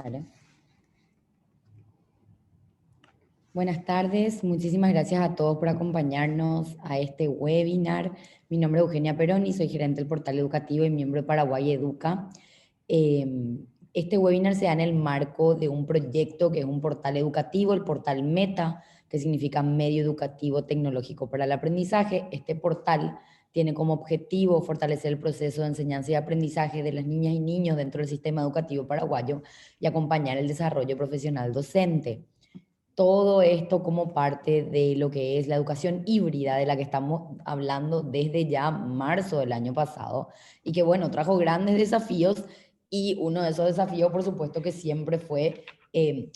empezar. Buenas tardes, muchísimas gracias a todos por acompañarnos a este webinar. Mi nombre es Eugenia Peroni, soy gerente del portal educativo y miembro de Paraguay Educa. Este webinar se da en el marco de un proyecto que es un portal educativo, el portal META, que significa Medio Educativo Tecnológico para el Aprendizaje. Este portal tiene como objetivo fortalecer el proceso de enseñanza y aprendizaje de las niñas y niños dentro del sistema educativo paraguayo y acompañar el desarrollo profesional docente. Todo esto como parte de lo que es la educación híbrida de la que estamos hablando desde ya marzo del año pasado y que bueno, trajo grandes desafíos y uno de esos desafíos por supuesto que siempre fue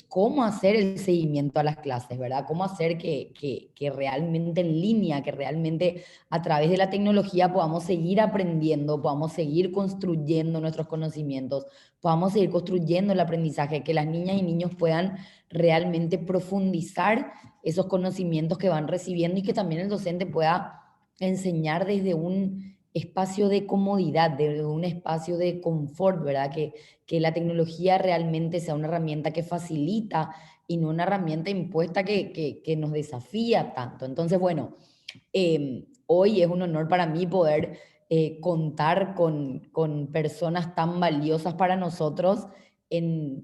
cómo hacer el seguimiento a las clases, ¿verdad? Cómo hacer que realmente en línea, que realmente a través de la tecnología podamos seguir aprendiendo, podamos seguir construyendo nuestros conocimientos, podamos seguir construyendo el aprendizaje, que las niñas y niños puedan realmente profundizar esos conocimientos que van recibiendo y que también el docente pueda enseñar desde un espacio de comodidad, desde un espacio de confort, ¿verdad? Que la tecnología realmente sea una herramienta que facilita y no una herramienta impuesta que nos desafía tanto. Entonces, bueno, hoy es un honor para mí poder contar con personas tan valiosas para nosotros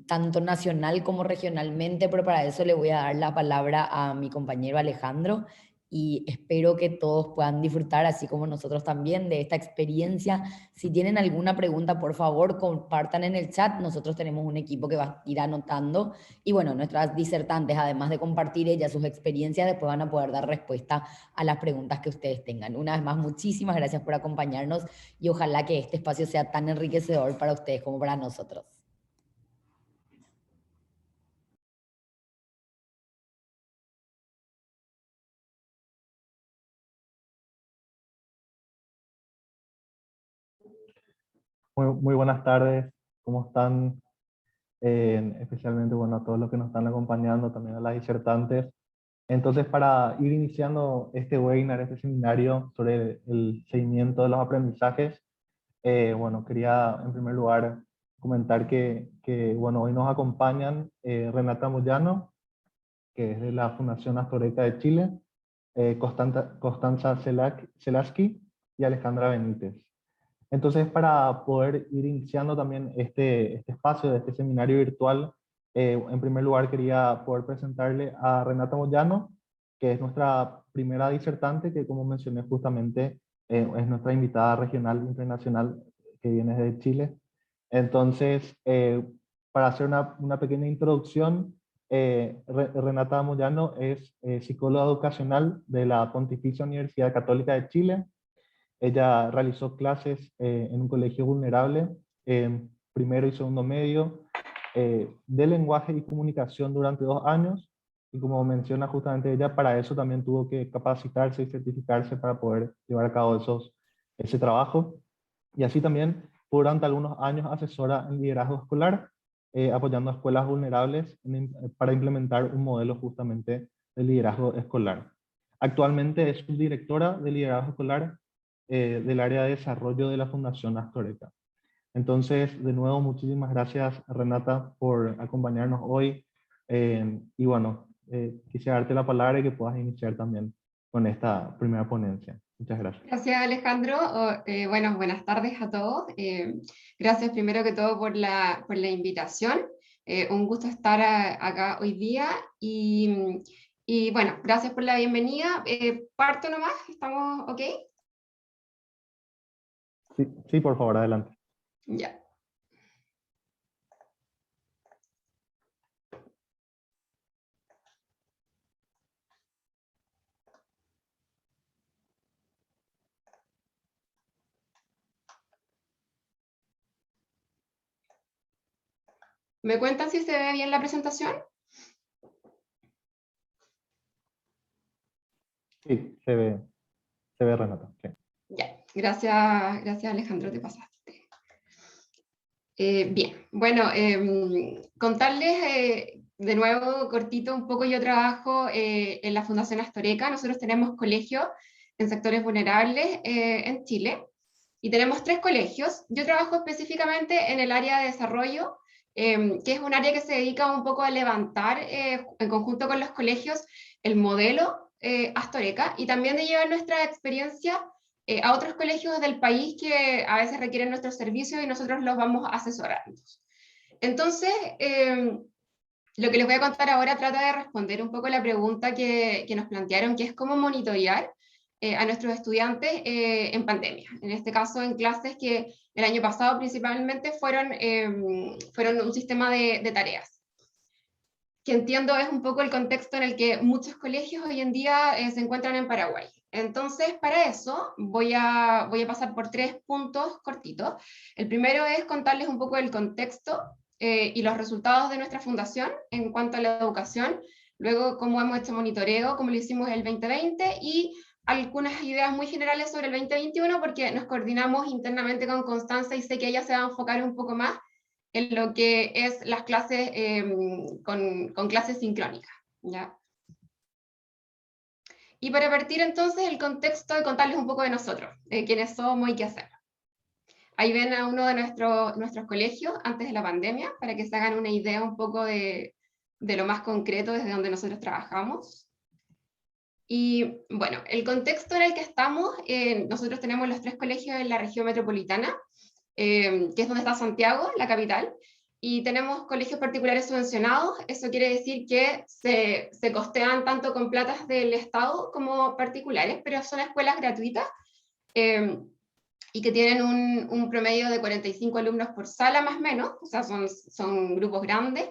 tanto nacional como regionalmente, pero para eso le voy a dar la palabra a mi compañero Alejandro y espero que todos puedan disfrutar, así como nosotros también, de esta experiencia. Si tienen alguna pregunta, por favor, compartan en el chat. Nosotros tenemos un equipo que va a ir anotando y bueno, nuestras disertantes, además de compartir ellas sus experiencias, después van a poder dar respuesta a las preguntas que ustedes tengan. Una vez más, muchísimas gracias por acompañarnos y ojalá que este espacio sea tan enriquecedor para ustedes como para nosotros. Muy buenas tardes, ¿cómo están? Especialmente bueno, a todos los que nos están acompañando, también a las disertantes. Entonces, para ir iniciando este webinar, este seminario sobre el seguimiento de los aprendizajes, bueno, quería en primer lugar comentar bueno, hoy nos acompañan Renata Moyano, que es de la Fundación Astoreta de Chile, Constanza Selaski y Alejandra Benítez. Entonces, para poder ir iniciando también este espacio de este seminario virtual, en primer lugar quería poder presentarle a Renata Moyano, que es nuestra primera disertante, que como mencioné justamente es nuestra invitada regional internacional que viene de Chile. Entonces, para hacer una pequeña introducción, Renata Moyano es psicóloga educacional de la Pontificia Universidad Católica de Chile. Ella realizó clases en un colegio vulnerable, primero y segundo medio, de lenguaje y comunicación durante 2 años. Y como menciona justamente ella, para eso también tuvo que capacitarse y certificarse para poder llevar a cabo ese trabajo. Y así también, durante algunos años, asesora en liderazgo escolar, apoyando a escuelas vulnerables para implementar un modelo justamente de liderazgo escolar. Actualmente es subdirectora de liderazgo escolar del área de desarrollo de la Fundación Astoreta. Entonces, de nuevo, muchísimas gracias, Renata, por acompañarnos hoy. Y bueno, quisiera darte la palabra y que puedas iniciar también con esta primera ponencia. Muchas gracias. Gracias, Alejandro. Bueno, buenas tardes a todos. Gracias primero que todo por la invitación. Un gusto estar acá hoy día y bueno, gracias por la bienvenida. Parto nomás, ¿estamos ok? Sí, por favor, adelante. Ya. ¿Me cuentan si se ve bien la presentación? Sí, se ve Renata. Sí. Ya, gracias Alejandro, te pasaste. Bien, bueno, contarles de nuevo, cortito, un poco. Yo trabajo en la Fundación Astoreca. Nosotros tenemos colegios en sectores vulnerables en Chile y tenemos 3 colegios. Yo trabajo específicamente en el área de desarrollo que es un área que se dedica un poco a levantar, en conjunto con los colegios, el modelo Astoreca, y también de llevar nuestra experiencia a otros colegios del país que a veces requieren nuestros servicios y nosotros los vamos asesorando. Entonces, lo que les voy a contar ahora trata de responder un poco la pregunta que nos plantearon, que es cómo monitorear a nuestros estudiantes en pandemia. En este caso, en clases que el año pasado principalmente fueron un sistema de tareas, que entiendo es un poco el contexto en el que muchos colegios hoy en día se encuentran en Paraguay. Entonces, para eso voy a pasar por 3 puntos cortitos. El primero es contarles un poco el contexto y los resultados de nuestra fundación en cuanto a la educación, luego cómo hemos hecho monitoreo, cómo lo hicimos el 2020 y algunas ideas muy generales sobre el 2021 porque nos coordinamos internamente con Constanza y sé que ella se va a enfocar un poco más en lo que es las clases con clases sincrónicas, ¿ya? Y para partir entonces el contexto de contarles un poco de nosotros, quiénes somos y qué hacemos. Ahí ven a uno de nuestros colegios antes de la pandemia, para que se hagan una idea un poco de lo más concreto desde donde nosotros trabajamos. Y bueno, el contexto en el que estamos, nosotros tenemos los 3 colegios en la región metropolitana, que es donde está Santiago, la capital, y tenemos colegios particulares subvencionados. Eso quiere decir que se costean tanto con platas del Estado como particulares, pero son escuelas gratuitas y que tienen un promedio de 45 alumnos por sala más o menos, o sea, son grupos grandes,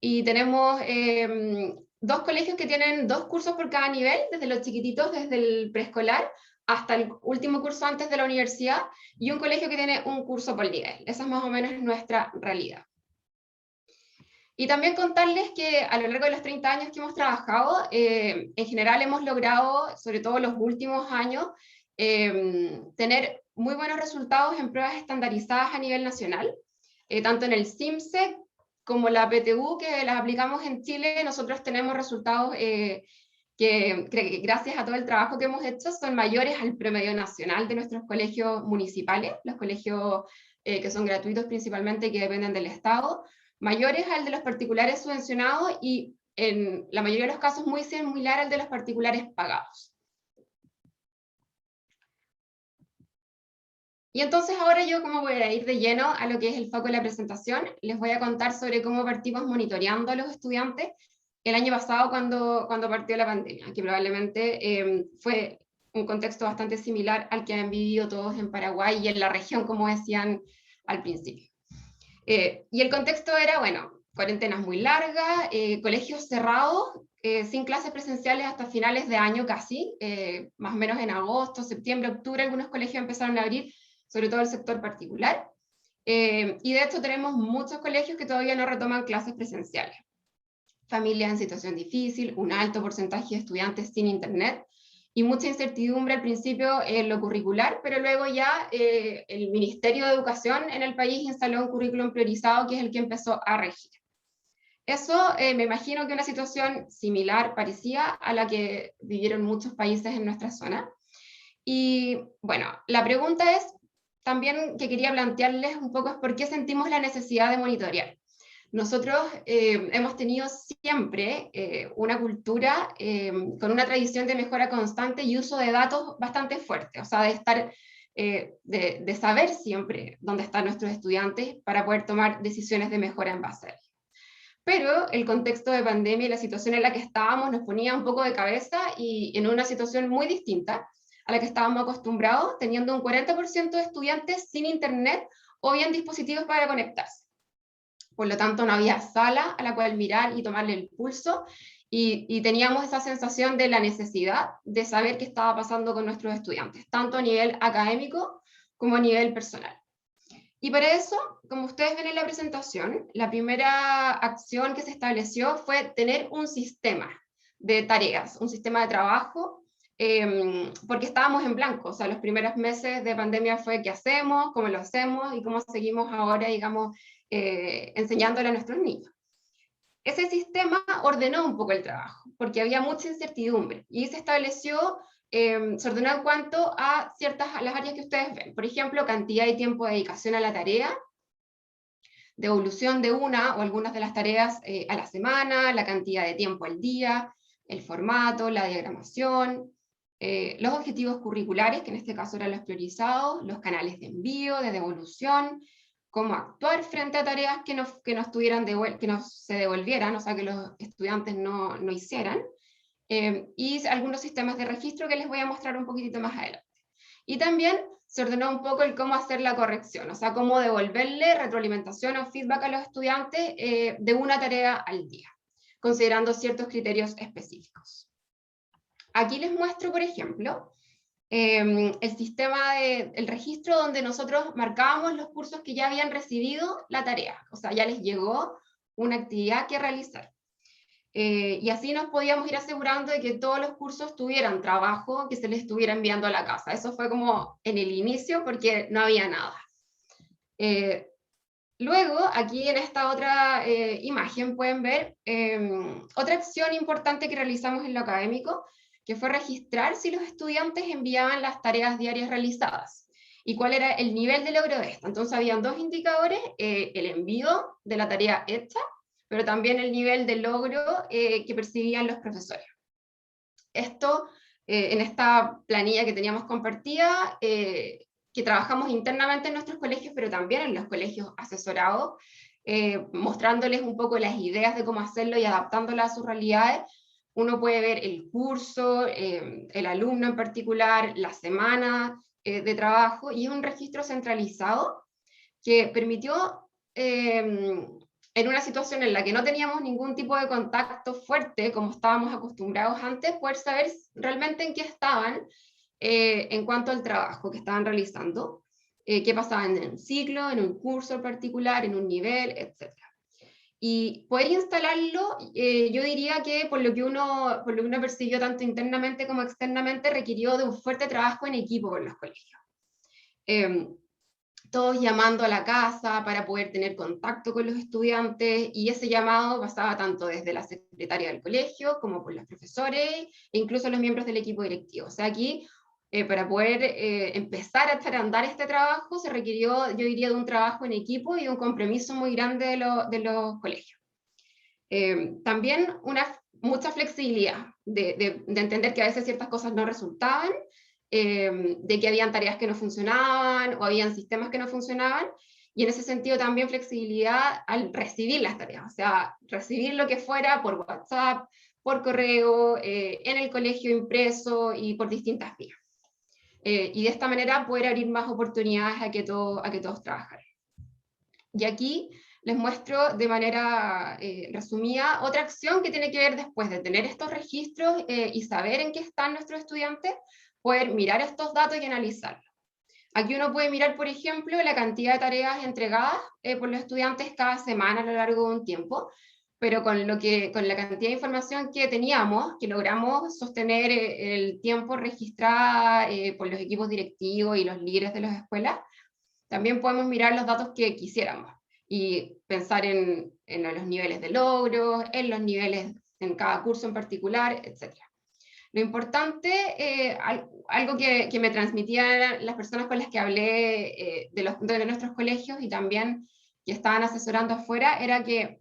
y tenemos 2 colegios que tienen 2 cursos por cada nivel, desde los chiquititos, desde el preescolar, hasta el último curso antes de la universidad, y un colegio que tiene un curso por nivel. Esa es más o menos nuestra realidad. Y también contarles que a lo largo de los 30 años que hemos trabajado, en general hemos logrado, sobre todo los últimos años, tener muy buenos resultados en pruebas estandarizadas a nivel nacional, tanto en el CIMSEC como la PTU, que las aplicamos en Chile. Nosotros tenemos resultados que gracias a todo el trabajo que hemos hecho son mayores al promedio nacional de nuestros colegios municipales, los colegios que son gratuitos principalmente, que dependen del Estado, mayores al de los particulares subvencionados y en la mayoría de los casos muy similar al de los particulares pagados. Y entonces ahora yo, como voy a ir de lleno a lo que es el foco de la presentación, les voy a contar sobre cómo partimos monitoreando a los estudiantes el año pasado cuando partió la pandemia, que probablemente fue un contexto bastante similar al que han vivido todos en Paraguay y en la región, como decían al principio. Y el contexto era, bueno, cuarentenas muy largas, colegios cerrados, sin clases presenciales hasta finales de año casi, más o menos en agosto, septiembre, octubre, algunos colegios empezaron a abrir, sobre todo el sector particular. Y de hecho tenemos muchos colegios que todavía no retoman clases presenciales. Familias en situación difícil, un alto porcentaje de estudiantes sin internet, y mucha incertidumbre al principio en lo curricular, pero luego ya el Ministerio de Educación en el país instaló un currículum priorizado que es el que empezó a regir. Eso me imagino que una situación similar, parecida a la que vivieron muchos países en nuestra zona. Y bueno, la pregunta es también que quería plantearles un poco es por qué sentimos la necesidad de monitorear. Nosotros hemos tenido siempre una cultura con una tradición de mejora constante y uso de datos bastante fuerte, o sea, de estar, de saber siempre dónde están nuestros estudiantes para poder tomar decisiones de mejora en base a ellos. Pero el contexto de pandemia y la situación en la que estábamos nos ponía un poco de cabeza y en una situación muy distinta a la que estábamos acostumbrados, teniendo un 40% de estudiantes sin internet o bien dispositivos para conectarse. Por lo tanto, no había sala a la cual mirar y tomarle el pulso, y teníamos esa sensación de la necesidad de saber qué estaba pasando con nuestros estudiantes, tanto a nivel académico como a nivel personal. Y para eso, como ustedes ven en la presentación, la primera acción que se estableció fue tener un sistema de tareas, un sistema de trabajo, porque estábamos en blanco. O sea, los primeros meses de pandemia fue qué hacemos, cómo lo hacemos y cómo seguimos ahora, digamos, enseñándole a nuestros niños. Ese sistema ordenó un poco el trabajo, porque había mucha incertidumbre, y se estableció, se ordenó en cuanto a las áreas que ustedes ven. Por ejemplo, cantidad y tiempo de dedicación a la tarea, devolución de una o algunas de las tareas a la semana, la cantidad de tiempo al día, el formato, la diagramación, los objetivos curriculares, que en este caso eran los priorizados, los canales de envío, de devolución, cómo actuar frente a tareas que no se devolvieran, o sea, que los estudiantes no hicieran, y algunos sistemas de registro que les voy a mostrar un poquitito más adelante. Y también se ordenó un poco el cómo hacer la corrección, o sea, cómo devolverle retroalimentación o feedback a los estudiantes de una tarea al día, considerando ciertos criterios específicos. Aquí les muestro, por ejemplo, el sistema el registro donde nosotros marcábamos los cursos que ya habían recibido la tarea, o sea, ya les llegó una actividad que realizar. Y así nos podíamos ir asegurando de que todos los cursos tuvieran trabajo que se les estuviera enviando a la casa. Eso fue como en el inicio porque no había nada. Luego, aquí en esta otra imagen pueden ver otra acción importante que realizamos en lo académico, que fue registrar si los estudiantes enviaban las tareas diarias realizadas y cuál era el nivel de logro de esta. Entonces habían dos indicadores, el envío de la tarea hecha, pero también el nivel de logro que percibían los profesores. Esto, en esta planilla que teníamos compartida, que trabajamos internamente en nuestros colegios, pero también en los colegios asesorados, mostrándoles un poco las ideas de cómo hacerlo y adaptándolas a sus realidades. Uno puede ver el curso, el alumno en particular, la semana de trabajo, y es un registro centralizado que permitió, en una situación en la que no teníamos ningún tipo de contacto fuerte, como estábamos acostumbrados antes, poder saber realmente en qué estaban en cuanto al trabajo que estaban realizando, qué pasaba en el ciclo, en un curso en particular, en un nivel, etc. Y poder instalarlo, yo diría que por lo que uno percibió tanto internamente como externamente, requirió de un fuerte trabajo en equipo con los colegios. Todos llamando a la casa para poder tener contacto con los estudiantes, y ese llamado pasaba tanto desde la secretaria del colegio como por los profesores e incluso los miembros del equipo directivo. O sea, aquí para poder empezar a echar a andar este trabajo se requirió, yo diría, de un trabajo en equipo y un compromiso muy grande de los colegios. También mucha flexibilidad de entender que a veces ciertas cosas no resultaban, de que habían tareas que no funcionaban o habían sistemas que no funcionaban, y en ese sentido también flexibilidad al recibir las tareas, o sea, recibir lo que fuera por WhatsApp, por correo, en el colegio impreso y por distintas vías. Y de esta manera poder abrir más oportunidades a que todos trabajaran. Y aquí les muestro de manera resumida otra acción que tiene que ver, después de tener estos registros y saber en qué están nuestros estudiantes, poder mirar estos datos y analizarlos. Aquí uno puede mirar, por ejemplo, la cantidad de tareas entregadas por los estudiantes cada semana a lo largo de un tiempo, pero con la cantidad de información que teníamos, que logramos sostener el tiempo registrada por los equipos directivos y los líderes de las escuelas, también podemos mirar los datos que quisiéramos y pensar en los niveles de logro, en los niveles en cada curso en particular, etc. Lo importante, algo que me transmitían las personas con las que hablé de nuestros colegios y también que estaban asesorando afuera, era que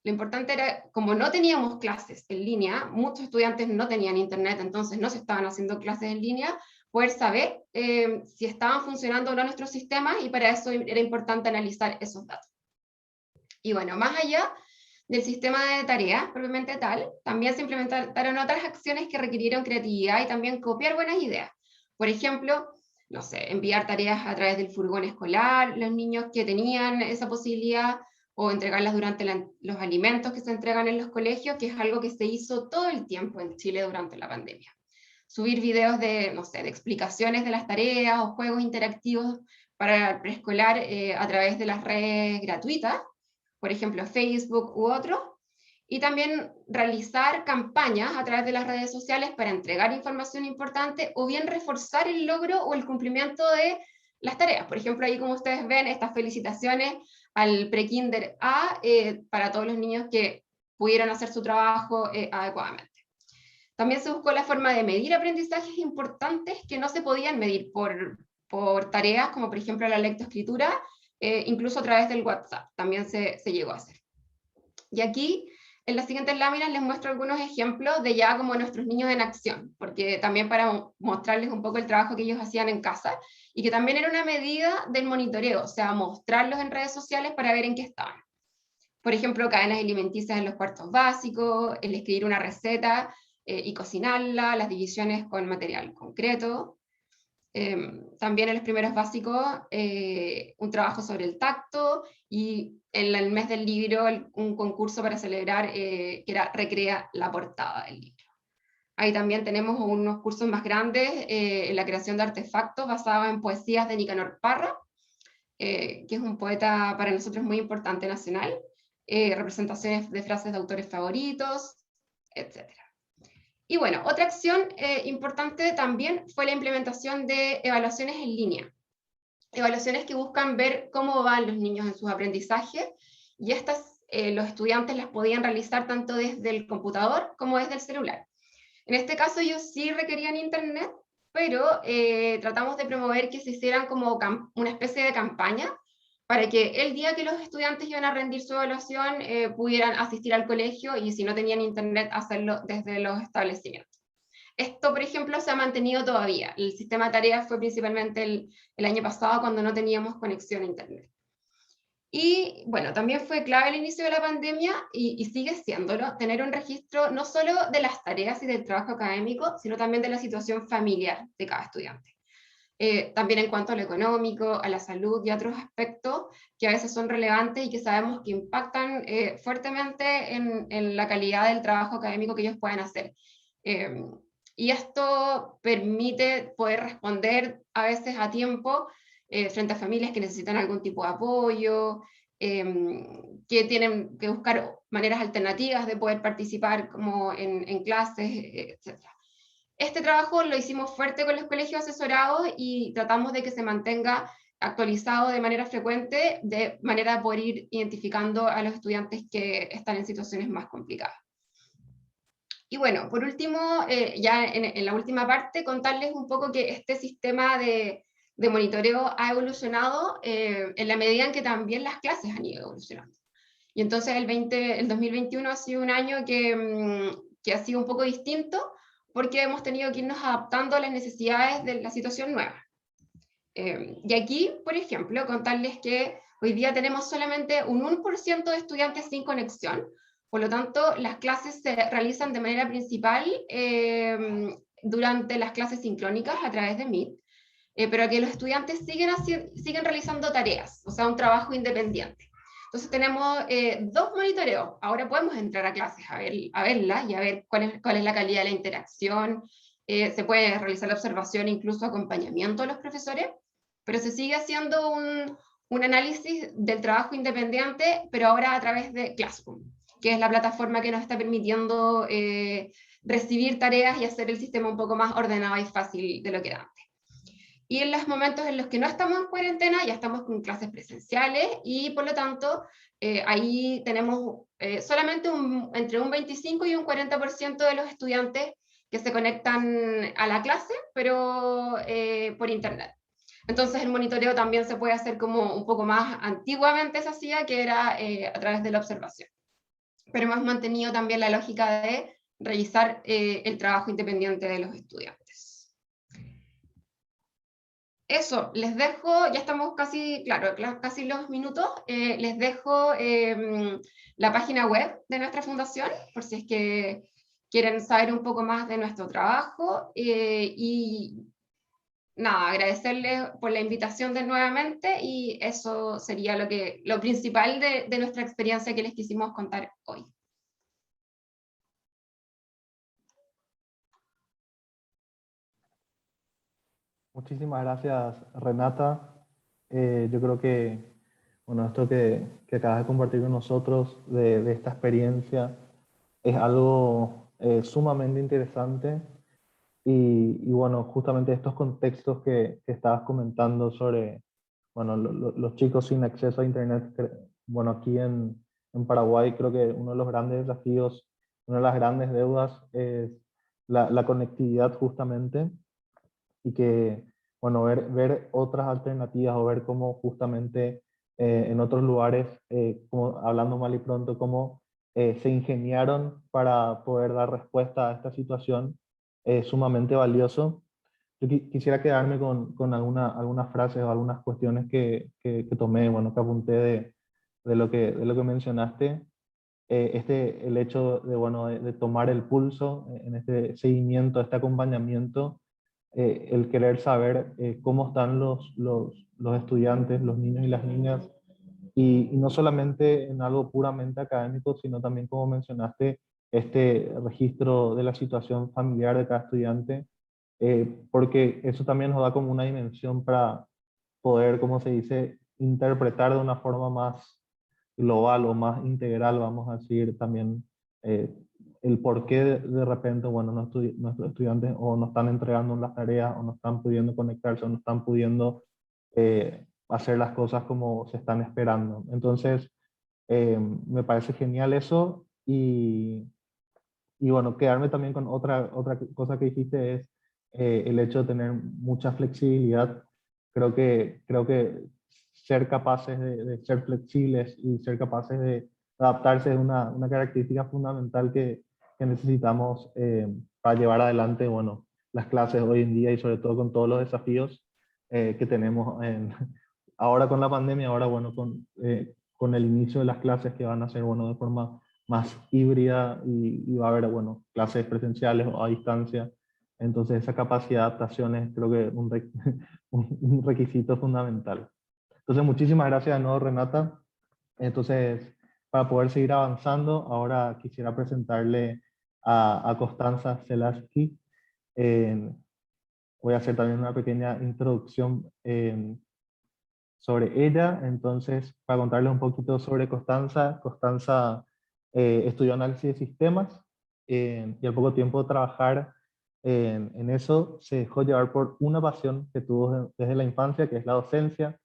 lo importante era, como no teníamos clases en línea, muchos estudiantes no tenían internet, entonces no se estaban haciendo clases en línea, poder saber si estaban funcionando o no nuestros sistemas, y para eso era importante analizar esos datos. Y bueno, más allá del sistema de tareas propiamente tal, también se implementaron otras acciones que requirieron creatividad y también copiar buenas ideas. Por ejemplo, no sé, enviar tareas a través del furgón escolar, los niños que tenían esa posibilidad, o entregarlas durante los alimentos que se entregan en los colegios, que es algo que se hizo todo el tiempo en Chile durante la pandemia. Subir videos de, no sé, de explicaciones de las tareas o juegos interactivos para el preescolar a través de las redes gratuitas, por ejemplo Facebook u otros, y también realizar campañas a través de las redes sociales para entregar información importante o bien reforzar el logro o el cumplimiento de las tareas. Por ejemplo, ahí como ustedes ven, estas felicitaciones al prekinder A para todos los niños que pudieron hacer su trabajo adecuadamente. También se buscó la forma de medir aprendizajes importantes que no se podían medir por tareas, como por ejemplo la lectoescritura, incluso a través del WhatsApp, también se llegó a hacer. Y aquí, en las siguientes láminas, les muestro algunos ejemplos de ya como nuestros niños en acción, porque también para mostrarles un poco el trabajo que ellos hacían en casa, y que también era una medida del monitoreo, o sea, mostrarlos en redes sociales para ver en qué estaban. Por ejemplo, cadenas alimenticias en los cuartos básicos, el escribir una receta y cocinarla, las divisiones con material concreto. También en los primeros básicos, un trabajo sobre el tacto, y en el mes del libro un concurso para celebrar que era Recrea la portada del libro. Ahí también tenemos unos cursos más grandes en la creación de artefactos basados en poesías de Nicanor Parra, que es un poeta para nosotros muy importante nacional, representaciones de frases de autores favoritos, etc. Y bueno, otra acción importante también fue la implementación de evaluaciones en línea. Evaluaciones que buscan ver cómo van los niños en sus aprendizajes, y estas los estudiantes las podían realizar tanto desde el computador como desde el celular. En este caso ellos sí requerían internet, pero tratamos de promover que se hicieran como una especie de campaña para que el día que los estudiantes iban a rendir su evaluación pudieran asistir al colegio, y si no tenían internet, hacerlo desde los establecimientos. Esto, por ejemplo, se ha mantenido todavía. El sistema de tareas fue principalmente el año pasado, cuando no teníamos conexión a internet. Y bueno, también fue clave el inicio de la pandemia, y sigue siéndolo, tener un registro no solo de las tareas y del trabajo académico, sino también de la situación familiar de cada estudiante. También en cuanto a lo económico, a la salud y a otros aspectos que a veces son relevantes y que sabemos que impactan fuertemente en la calidad del trabajo académico que ellos pueden hacer. Y esto permite poder responder a veces a tiempo frente a familias que necesitan algún tipo de apoyo, que tienen que buscar maneras alternativas de poder participar como en clases, etc. Este trabajo lo hicimos fuerte con los colegios asesorados, y tratamos de que se mantenga actualizado de manera frecuente, de manera de poder ir identificando a los estudiantes que están en situaciones más complicadas. Y bueno, por último, ya en la última parte, contarles un poco que este sistema de monitoreo ha evolucionado en la medida en que también las clases han ido evolucionando. Y entonces el 2021 ha sido un año que ha sido un poco distinto, porque hemos tenido que irnos adaptando a las necesidades de la situación nueva. Y aquí, por ejemplo, contarles que hoy día tenemos solamente un 1% de estudiantes sin conexión. Por lo tanto, las clases se realizan de manera principal durante las clases sincrónicas a través de Meet, pero que los estudiantes siguen realizando tareas, o sea, un trabajo independiente. Entonces tenemos 2 monitoreos. Ahora podemos entrar a clases a verlas y a ver cuál es la calidad de la interacción. Se puede realizar la observación, incluso acompañamiento a los profesores, pero se sigue haciendo un análisis del trabajo independiente, pero ahora a través de Classroom, que es la plataforma que nos está permitiendo recibir tareas y hacer el sistema un poco más ordenado y fácil de lo que era antes. Y en los momentos en los que no estamos en cuarentena, ya estamos con clases presenciales, y por lo tanto ahí tenemos solamente entre un 25 y un 40% de los estudiantes que se conectan a la clase, pero por internet. Entonces el monitoreo también se puede hacer como un poco más antiguamente se hacía, que era a través de la observación. Pero hemos mantenido también la lógica de revisar el trabajo independiente de los estudiantes. Eso, les dejo, ya estamos casi, claro, casi los minutos, les dejo la página web de nuestra fundación, por si es que quieren saber un poco más de nuestro trabajo, y nada, agradecerles por la invitación de nuevamente, y eso sería lo principal de nuestra experiencia que les quisimos contar hoy. Muchísimas gracias, Renata. Yo creo que, bueno, esto que acabas de compartir con nosotros de esta experiencia es algo sumamente interesante, y bueno, justamente estos contextos que estabas comentando sobre, bueno, los chicos sin acceso a Internet, bueno, aquí en Paraguay creo que uno de los grandes desafíos, una de las grandes deudas es la conectividad justamente, y que, bueno, ver otras alternativas, o ver cómo justamente en otros lugares, como, hablando mal y pronto, cómo se ingeniaron para poder dar respuesta a esta situación, sumamente valioso. Yo quisiera quedarme con algunas frases o algunas cuestiones que tomé, bueno, que apunté de lo que mencionaste. El hecho de, bueno, de tomar el pulso en este seguimiento, este acompañamiento, el querer saber cómo están los estudiantes, los niños y las niñas, y no solamente en algo puramente académico, sino también, como mencionaste, este registro de la situación familiar de cada estudiante, porque eso también nos da como una dimensión para poder, como se dice, interpretar de una forma más global o más integral, vamos a decir, también eh, el por qué de repente, bueno, nuestros estudiantes o no están entregando las tareas, o no están pudiendo conectarse, o no están pudiendo hacer las cosas como se están esperando. Entonces, me parece genial eso, y bueno, quedarme también con otra cosa que dijiste es el hecho de tener mucha flexibilidad. Creo que ser capaces de ser flexibles y ser capaces de adaptarse es una característica fundamental que necesitamos para llevar adelante, bueno, las clases hoy en día, y sobre todo con todos los desafíos que tenemos ahora con la pandemia, ahora, bueno, con el inicio de las clases que van a ser, bueno, de forma más híbrida, y va a haber, bueno, clases presenciales o a distancia. Entonces esa capacidad de adaptación es, creo que, un requisito fundamental. Entonces, muchísimas gracias de nuevo, Renata. Entonces, para poder seguir avanzando, ahora quisiera presentarle a Constanza Zelaski. Eh, Voy a hacer también una pequeña introducción sobre ella. Entonces, para contarles un poquito sobre Constanza, Constanza estudió análisis de sistemas, y al poco tiempo de trabajar en eso, se dejó llevar por una pasión que tuvo desde la infancia, que es la docencia.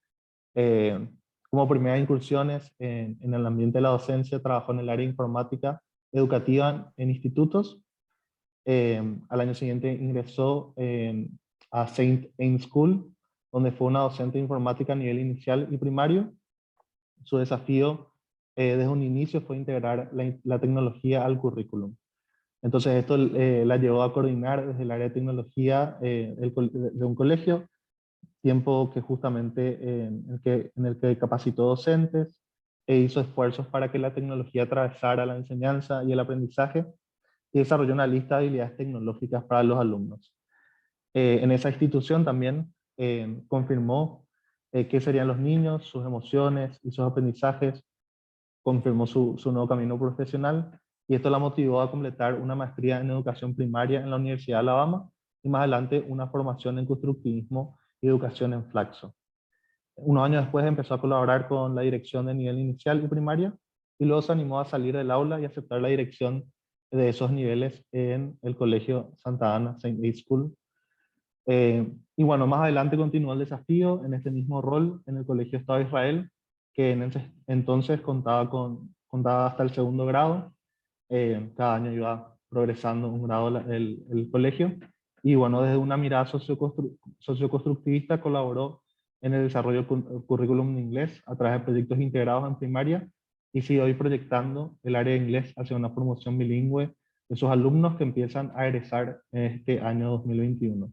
Eh, Como primeras incursiones en el ambiente de la docencia, trabajó en el área de informática educativa en institutos. Al año siguiente ingresó a Saint Anne School, donde fue una docente de informática a nivel inicial y primario. Su desafío desde un inicio fue integrar la tecnología al currículum. Entonces esto la llevó a coordinar desde el área de tecnología de un colegio, tiempo que justamente en el que capacitó docentes e hizo esfuerzos para que la tecnología atravesara la enseñanza y el aprendizaje, y desarrolló una lista de habilidades tecnológicas para los alumnos. En esa institución también confirmó qué serían los niños, sus emociones y sus aprendizajes, confirmó su nuevo camino profesional, y esto la motivó a completar una maestría en educación primaria en la Universidad de Alabama, y más adelante una formación en constructivismo y educación en Flaxo. Unos años después empezó a colaborar con la dirección de nivel inicial y primaria, y luego se animó a salir del aula y aceptar la dirección de esos niveles en el Colegio Santa Ana, Saint Aid School. Y bueno, más adelante continuó el desafío en este mismo rol en el Colegio Estado de Israel, que en ese entonces contaba hasta el segundo grado. Cada año iba progresando un grado el colegio. Y bueno, desde una mirada socioconstructivista colaboró en el desarrollo del currículum de inglés a través de proyectos integrados en primaria, y sigue hoy proyectando el área de inglés hacia una promoción bilingüe de sus alumnos que empiezan a egresar en este año 2021.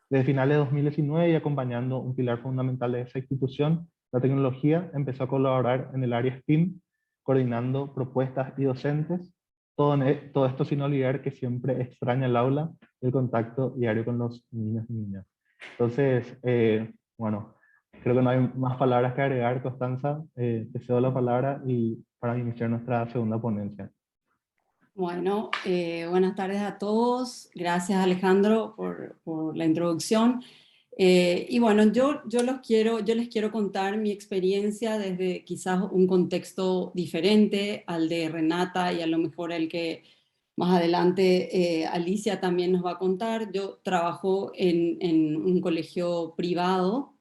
Desde finales de 2019, y acompañando un pilar fundamental de esa institución, la tecnología, empezó a colaborar en el área STEAM, coordinando propuestas y docentes. Todo esto sin olvidar que siempre extraña el aula y el contacto diario con los niños y niñas. Entonces, bueno, creo que no hay más palabras que agregar. Constanza, te cedo la palabra y para iniciar nuestra segunda ponencia. Bueno, buenas tardes a todos. Gracias, Alejandro, por la introducción. Y bueno, yo les quiero contar mi experiencia desde quizás un contexto diferente al de Renata, y a lo mejor el que más adelante Alicia también nos va a contar. Yo trabajo en un colegio privado,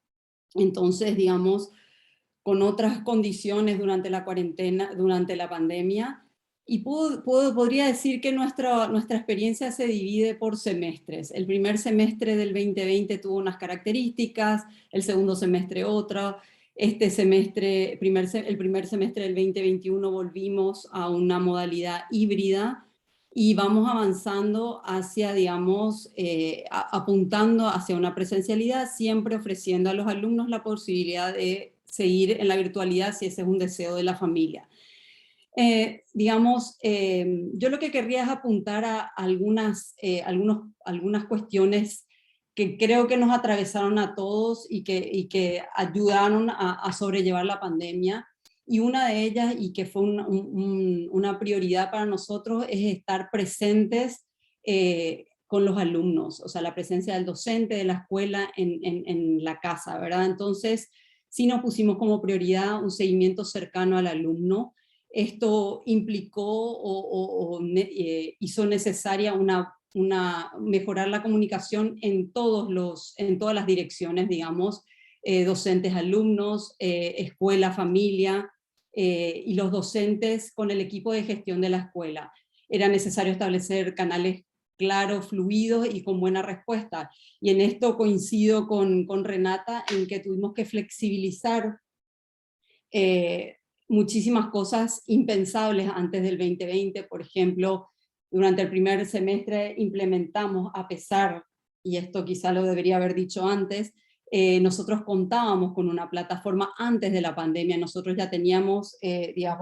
entonces, digamos, con otras condiciones durante la cuarentena, durante la pandemia. Y podría decir que nuestra experiencia se divide por semestres. El primer semestre del 2020 tuvo unas características, el segundo semestre otra. Este semestre, el primer semestre del 2021 volvimos a una modalidad híbrida y vamos avanzando hacia, digamos, apuntando hacia una presencialidad, siempre ofreciendo a los alumnos la posibilidad de seguir en la virtualidad si ese es un deseo de la familia. Yo lo que querría es apuntar a algunas cuestiones que creo que nos atravesaron a todos y que ayudaron a sobrellevar la pandemia. Y una de ellas, y que fue una prioridad para nosotros, es estar presentes con los alumnos, o sea, la presencia del docente, de la escuela en la casa, ¿verdad? Entonces, sí nos pusimos como prioridad un seguimiento cercano al alumno. Esto implicó hizo necesaria mejorar la comunicación en todas las direcciones, digamos, docentes, alumnos, escuela, familia, y los docentes con el equipo de gestión de la escuela. Era necesario establecer canales claros, fluidos y con buena respuesta. Y en esto coincido con Renata en que tuvimos que flexibilizar muchísimas cosas impensables antes del 2020. Por ejemplo, durante el primer semestre implementamos, a pesar, y esto quizá lo debería haber dicho antes, nosotros contábamos con una plataforma antes de la pandemia. Nosotros ya teníamos,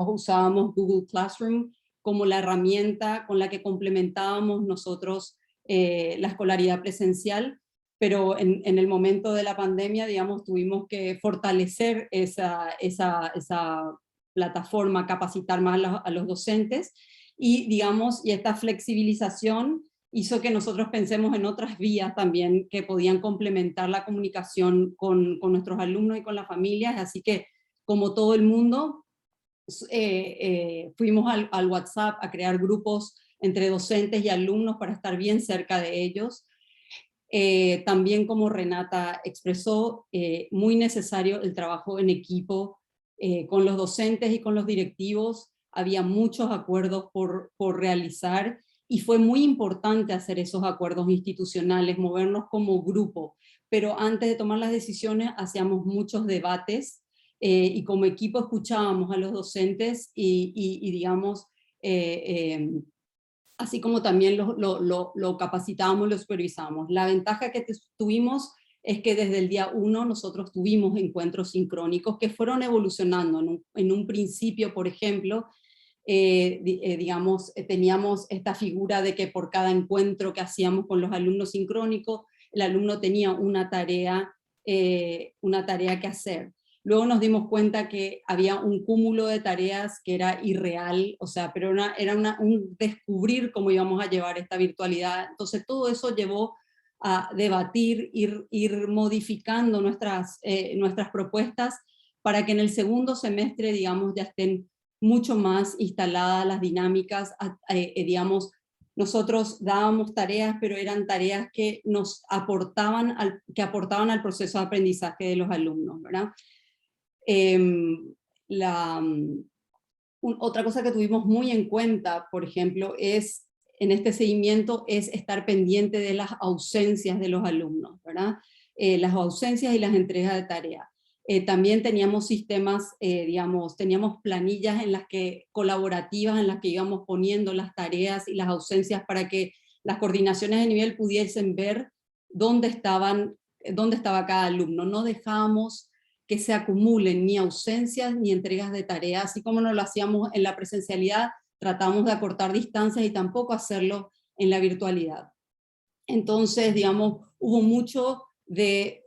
usábamos Google Classroom como la herramienta con la que complementábamos nosotros la escolaridad presencial, pero en el momento de la pandemia, digamos, tuvimos que fortalecer esa plataforma, capacitar más a los docentes, y digamos, y esta flexibilización hizo que nosotros pensemos en otras vías también que podían complementar la comunicación con nuestros alumnos y con las familias. Así que, como todo el mundo, fuimos al WhatsApp a crear grupos entre docentes y alumnos para estar bien cerca de ellos. También, como Renata expresó, muy necesario el trabajo en equipo con los docentes y con los directivos. Había muchos acuerdos por realizar, y fue muy importante hacer esos acuerdos institucionales, movernos como grupo, pero antes de tomar las decisiones hacíamos muchos debates, y como equipo escuchábamos a los docentes y digamos, así como también lo capacitábamos, lo supervisábamos. La ventaja que tuvimos es que desde el día 1 nosotros tuvimos encuentros sincrónicos que fueron evolucionando. En un principio, por ejemplo, teníamos esta figura de que por cada encuentro que hacíamos con los alumnos sincrónicos, el alumno tenía una tarea que hacer. Luego nos dimos cuenta que había un cúmulo de tareas que era irreal, o sea, pero era un descubrir cómo íbamos a llevar esta virtualidad. Entonces todo eso llevó a debatir, ir modificando nuestras propuestas para que en el segundo semestre, digamos, ya estén mucho más instaladas las dinámicas. Digamos, nosotros dábamos tareas, pero eran tareas que nos aportaban al proceso de aprendizaje de los alumnos, ¿verdad? Otra cosa que tuvimos muy en cuenta, por ejemplo, en este seguimiento, es estar pendiente de las ausencias de los alumnos, ¿verdad? Las ausencias y las entregas de tareas. También teníamos sistemas, teníamos planillas colaborativas en las que íbamos poniendo las tareas y las ausencias para que las coordinaciones de nivel pudiesen ver dónde estaba cada alumno. No dejábamos que se acumulen ni ausencias ni entregas de tareas, así como no lo hacíamos en la presencialidad. Tratamos de acortar distancias y tampoco hacerlo en la virtualidad. Entonces, digamos, hubo mucho de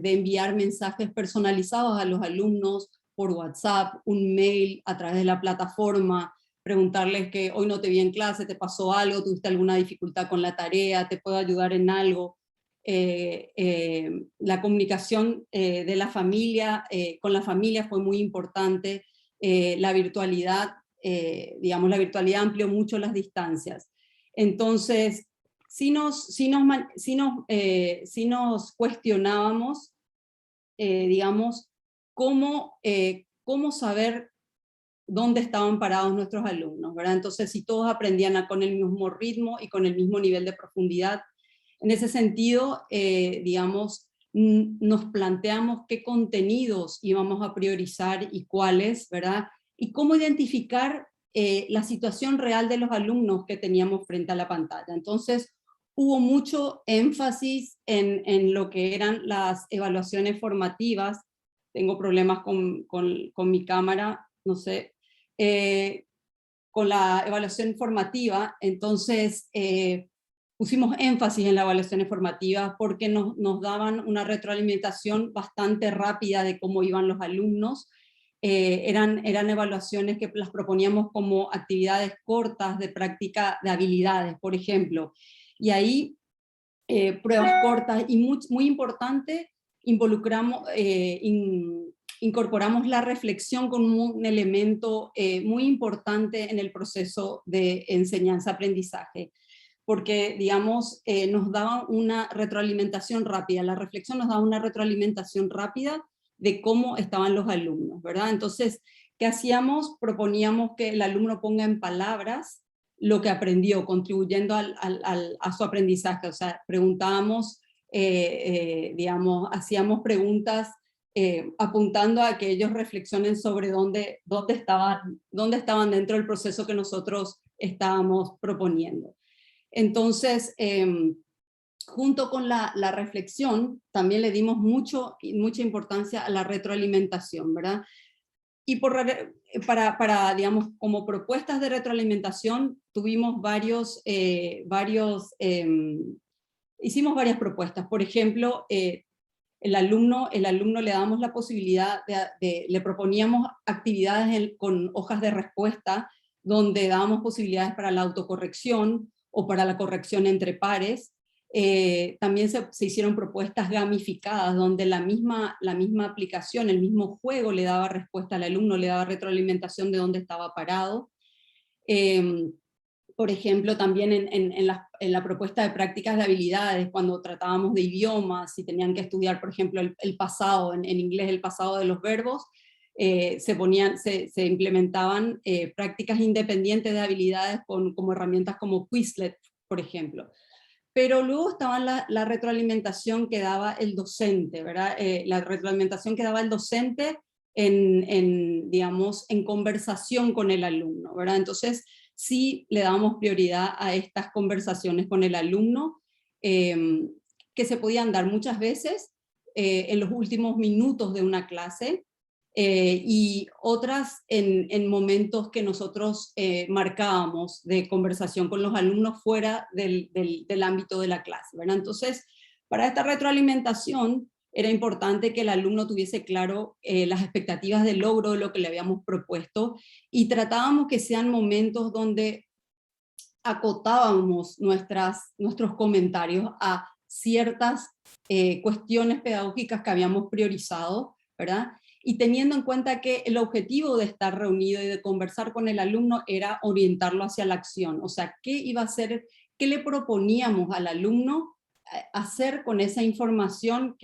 enviar mensajes personalizados a los alumnos por WhatsApp, un mail a través de la plataforma, preguntarles que hoy no te vi en clase, te pasó algo, tuviste alguna dificultad con la tarea, te puedo ayudar en algo. La comunicación de la familia, con la familia fue muy importante. La virtualidad, la virtualidad amplió mucho las distancias. Entonces, sí nos cuestionábamos, digamos, cómo saber dónde estaban parados nuestros alumnos, ¿verdad? Entonces, si todos aprendían con el mismo ritmo y con el mismo nivel de profundidad. En ese sentido, digamos, nos planteamos qué contenidos íbamos a priorizar y cuáles, ¿verdad? Y cómo identificar la situación real de los alumnos que teníamos frente a la pantalla. Entonces, hubo mucho énfasis en lo que eran las evaluaciones formativas. Tengo problemas con mi cámara, no sé, con la evaluación formativa. Entonces, pusimos énfasis en la evaluación formativa porque nos daban una retroalimentación bastante rápida de cómo iban los alumnos. Eran evaluaciones que las proponíamos como actividades cortas de práctica de habilidades, por ejemplo. Y ahí, pruebas cortas y muy importante, incorporamos la reflexión como un elemento muy importante en el proceso de enseñanza-aprendizaje, porque, digamos, nos daba una retroalimentación rápida, la reflexión nos daba una retroalimentación rápida de cómo estaban los alumnos, ¿verdad? Entonces, ¿qué hacíamos? Proponíamos que el alumno ponga en palabras lo que aprendió, contribuyendo a su aprendizaje. O sea, preguntábamos, digamos, hacíamos preguntas apuntando a que ellos reflexionen sobre dónde estaban dentro del proceso que nosotros estábamos proponiendo. Entonces, junto con la reflexión, también le dimos mucha importancia a la retroalimentación, ¿verdad? Y para, digamos, como propuestas de retroalimentación, tuvimos hicimos varias propuestas. Por ejemplo, el alumno le damos la posibilidad le proponíamos actividades con hojas de respuesta, donde dábamos posibilidades para la autocorrección o para la corrección entre pares. También se hicieron propuestas gamificadas, donde la misma aplicación, el mismo juego le daba respuesta al alumno, le daba retroalimentación de dónde estaba parado. Por ejemplo, también en la propuesta de prácticas de habilidades, cuando tratábamos de idiomas, si tenían que estudiar, por ejemplo, el pasado, en inglés el pasado de los verbos, se implementaban prácticas independientes de habilidades como herramientas como Quizlet, por ejemplo. Pero luego estaba la retroalimentación que daba el docente, ¿verdad? La retroalimentación que daba el docente digamos, en conversación con el alumno, ¿verdad? Entonces, sí le damos prioridad a estas conversaciones con el alumno, que se podían dar muchas veces en los últimos minutos de una clase, y otras en momentos que nosotros marcábamos de conversación con los alumnos fuera del ámbito de la clase, ¿verdad? Entonces, para esta retroalimentación era importante que el alumno tuviese claro las expectativas de logro de lo que le habíamos propuesto, y tratábamos que sean momentos donde acotábamos nuestros comentarios a ciertas cuestiones pedagógicas que habíamos priorizado, ¿verdad? Y teniendo en cuenta que el objetivo de estar reunido y de conversar con el alumno era orientarlo hacia la acción, o sea, ¿qué iba a hacer, qué le proponíamos al alumno hacer con esa información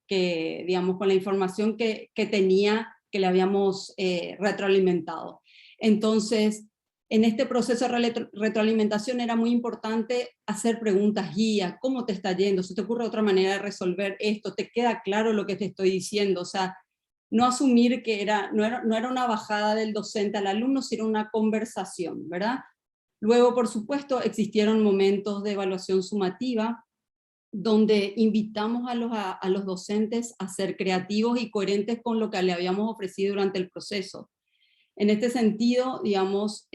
digamos, con la información que tenía, que le habíamos retroalimentado? Entonces, en este proceso de retroalimentación era muy importante hacer preguntas guía. ¿Cómo te está yendo? ¿Se te ocurre otra manera de resolver esto? ¿Te queda claro lo que te estoy diciendo? O sea, no asumir que no era una bajada del docente al alumno, sino una conversación, ¿verdad? Luego, por supuesto, existieron momentos de evaluación sumativa, donde invitamos a los docentes a ser creativos y coherentes con lo que le habíamos ofrecido durante el proceso. En este sentido, digamos,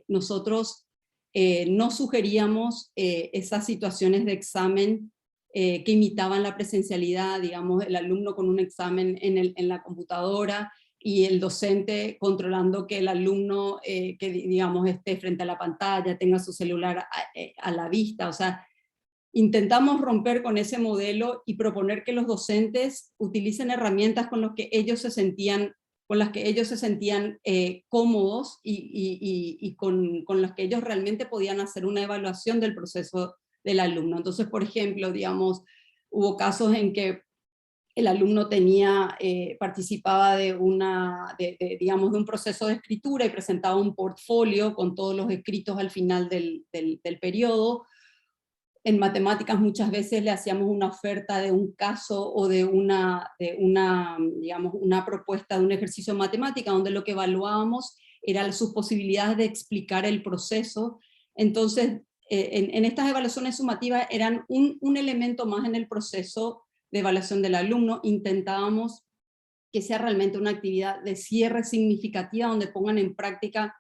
nosotros no sugeríamos esas situaciones de examen que imitaban la presencialidad, digamos, el alumno con un examen en la computadora y el docente controlando que el alumno, que digamos, esté frente a la pantalla, tenga su celular a la vista. O sea, intentamos romper con ese modelo y proponer que los docentes utilicen herramientas con las que ellos se sentían cómodos y con las que ellos realmente podían hacer una evaluación del proceso del alumno. Entonces, por ejemplo, digamos, hubo casos en que el alumno participaba digamos, de un proceso de escritura y presentaba un portfolio con todos los escritos al final del periodo. en matemáticas muchas veces le hacíamos una oferta de un caso o de digamos, una propuesta de un ejercicio de matemática, donde lo que evaluábamos eran sus posibilidades de explicar el proceso. Entonces, en estas evaluaciones sumativas eran un elemento más en el proceso de evaluación del alumno. Intentábamos que sea realmente una actividad de cierre significativa, donde pongan en práctica,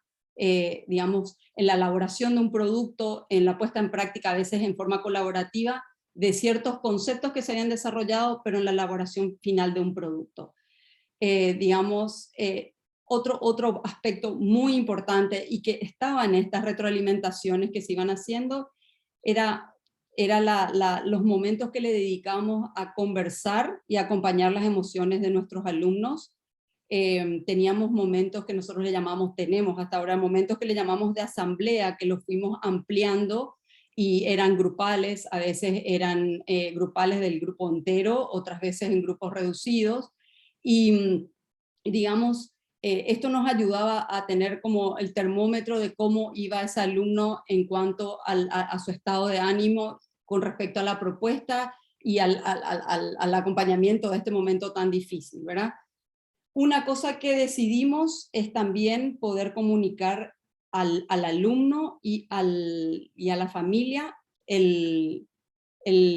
digamos, en la elaboración de un producto, en la puesta en práctica a veces en forma colaborativa, de ciertos conceptos que se habían desarrollado, pero en la elaboración final de un producto. Digamos, otro aspecto muy importante y que estaba en estas retroalimentaciones que se iban haciendo, era los momentos que le dedicamos a conversar y a acompañar las emociones de nuestros alumnos. Teníamos momentos que nosotros tenemos hasta ahora momentos que le llamamos de asamblea, que los fuimos ampliando y eran grupales, a veces eran grupales del grupo entero, otras veces en grupos reducidos, y digamos, esto nos ayudaba a tener como el termómetro de cómo iba ese alumno en cuanto a su estado de ánimo con respecto a la propuesta y al acompañamiento de este momento tan difícil, ¿verdad? Una cosa que decidimos es también poder comunicar al alumno y a la familia el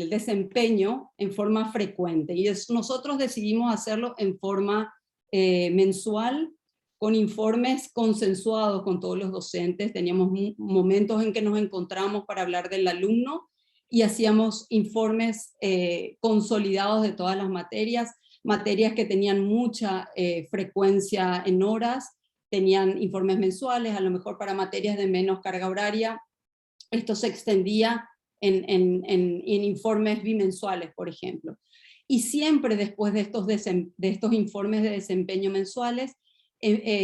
desempeño en forma frecuente. Y nosotros decidimos hacerlo en forma mensual, con informes consensuados con todos los docentes. Teníamos momentos en que nos encontramos para hablar del alumno y hacíamos informes consolidados de todas las materias que tenían mucha frecuencia en horas, tenían informes mensuales, a lo mejor para materias de menos carga horaria. Esto se extendía en informes bimensuales, por ejemplo. Y siempre después de estos informes de desempeño mensuales,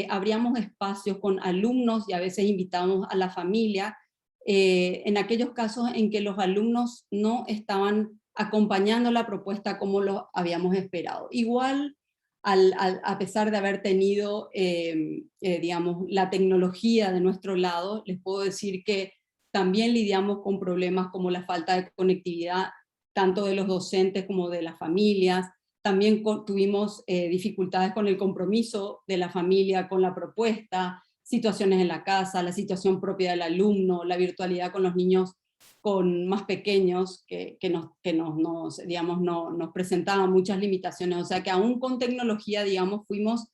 abríamos espacios con alumnos y a veces invitábamos a la familia, en aquellos casos en que los alumnos no estaban acompañando la propuesta como lo habíamos esperado. Igual, a pesar de haber tenido, digamos, la tecnología de nuestro lado, les puedo decir que también lidiamos con problemas como la falta de conectividad, tanto de los docentes como de las familias. También tuvimos dificultades con el compromiso de la familia con la propuesta, situaciones en la casa, la situación propia del alumno, la virtualidad con los niños más pequeños que nos presentaban muchas limitaciones. O sea que aún con tecnología, digamos, fuimos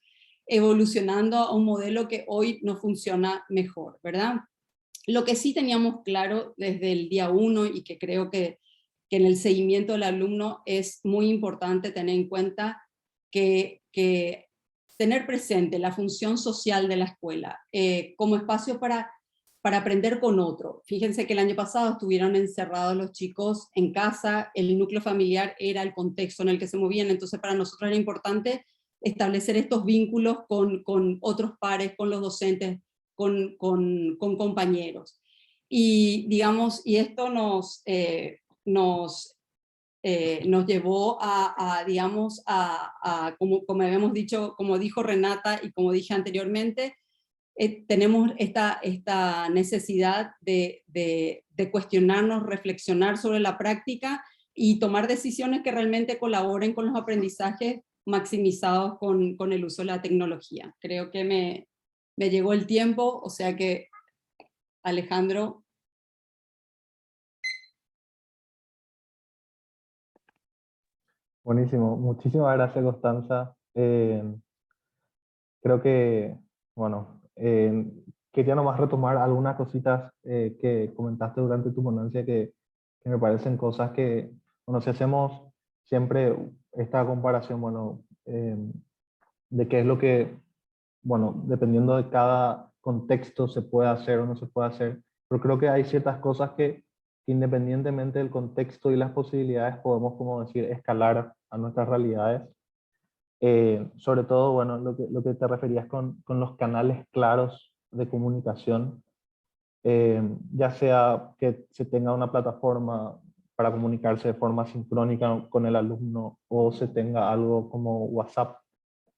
evolucionando a un modelo que hoy no funciona mejor, ¿verdad? Lo que sí teníamos claro desde el día 1 y que creo que en el seguimiento del alumno es muy importante tener en cuenta que tener presente la función social de la escuela como espacio para aprender con otro. Fíjense que el año pasado estuvieron encerrados los chicos en casa, el núcleo familiar era el contexto en el que se movían, entonces para nosotros era importante establecer estos vínculos con otros pares, con los docentes, con compañeros. Y digamos, y esto nos llevó digamos, como habíamos dicho, como dijo Renata y como dije anteriormente, tenemos esta necesidad de cuestionarnos, reflexionar sobre la práctica y tomar decisiones que realmente colaboren con los aprendizajes maximizados con el uso de la tecnología. Creo que me llegó el tiempo, o sea que, Alejandro. Buenísimo, muchísimas gracias, Constanza. Creo que, bueno, quería nomás retomar algunas cositas que comentaste durante tu ponencia que me parecen cosas que, bueno, si hacemos siempre esta comparación, bueno, de qué es lo que, bueno, dependiendo de cada contexto se puede hacer o no se puede hacer, pero creo que hay ciertas cosas que independientemente del contexto y las posibilidades podemos, como decir, escalar a nuestras realidades. Sobre todo, bueno, lo que te referías con los canales claros de comunicación, ya sea que se tenga una plataforma para comunicarse de forma sincrónica con el alumno o se tenga algo como WhatsApp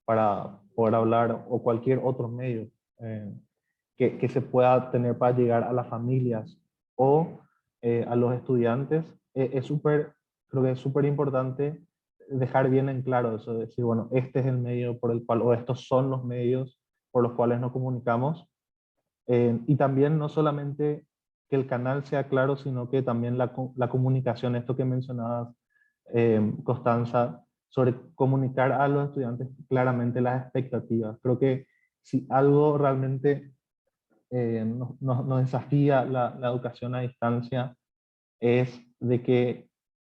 para poder hablar o cualquier otro medio que se pueda tener para llegar a las familias o a los estudiantes, creo que es súper importante dejar bien en claro eso, de decir, bueno, este es el medio por el cual, o estos son los medios por los cuales nos comunicamos. Y también no solamente que el canal sea claro, sino que también la comunicación, esto que mencionabas, Constanza, sobre comunicar a los estudiantes claramente las expectativas. Creo que si algo realmente nos desafía la educación a distancia es de que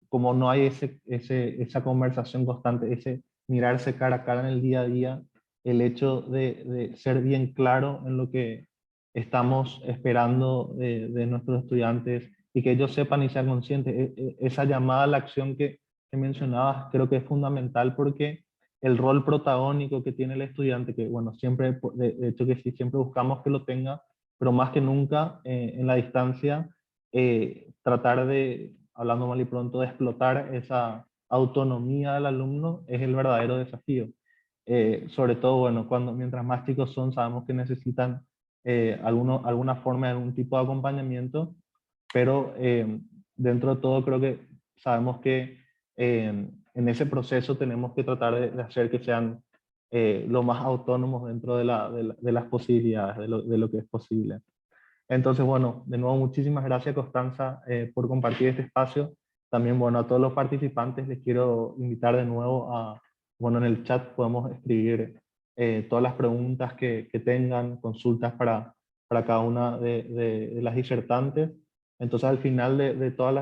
como no hay esa conversación constante, ese mirarse cara a cara en el día a día, el hecho de ser bien claro en lo que estamos esperando de nuestros estudiantes y que ellos sepan y sean conscientes. Esa llamada a la acción que mencionabas creo que es fundamental porque el rol protagónico que tiene el estudiante, que bueno, siempre, de hecho que sí, siempre buscamos que lo tenga, pero más que nunca en la distancia, tratar de, hablando mal y pronto, de explotar esa autonomía del alumno es el verdadero desafío. Sobre todo, bueno, mientras más chicos son, sabemos que necesitan alguna forma, algún tipo de acompañamiento, pero dentro de todo creo que sabemos que en ese proceso tenemos que tratar de hacer que sean lo más autónomos dentro de las posibilidades, de lo que es posible. Entonces, bueno, de nuevo, muchísimas gracias, Constanza, por compartir este espacio. También, bueno, a todos los participantes les quiero invitar de nuevo bueno, en el chat podemos escribir todas las preguntas que tengan, consultas para cada una de las disertantes. Entonces, al final de todas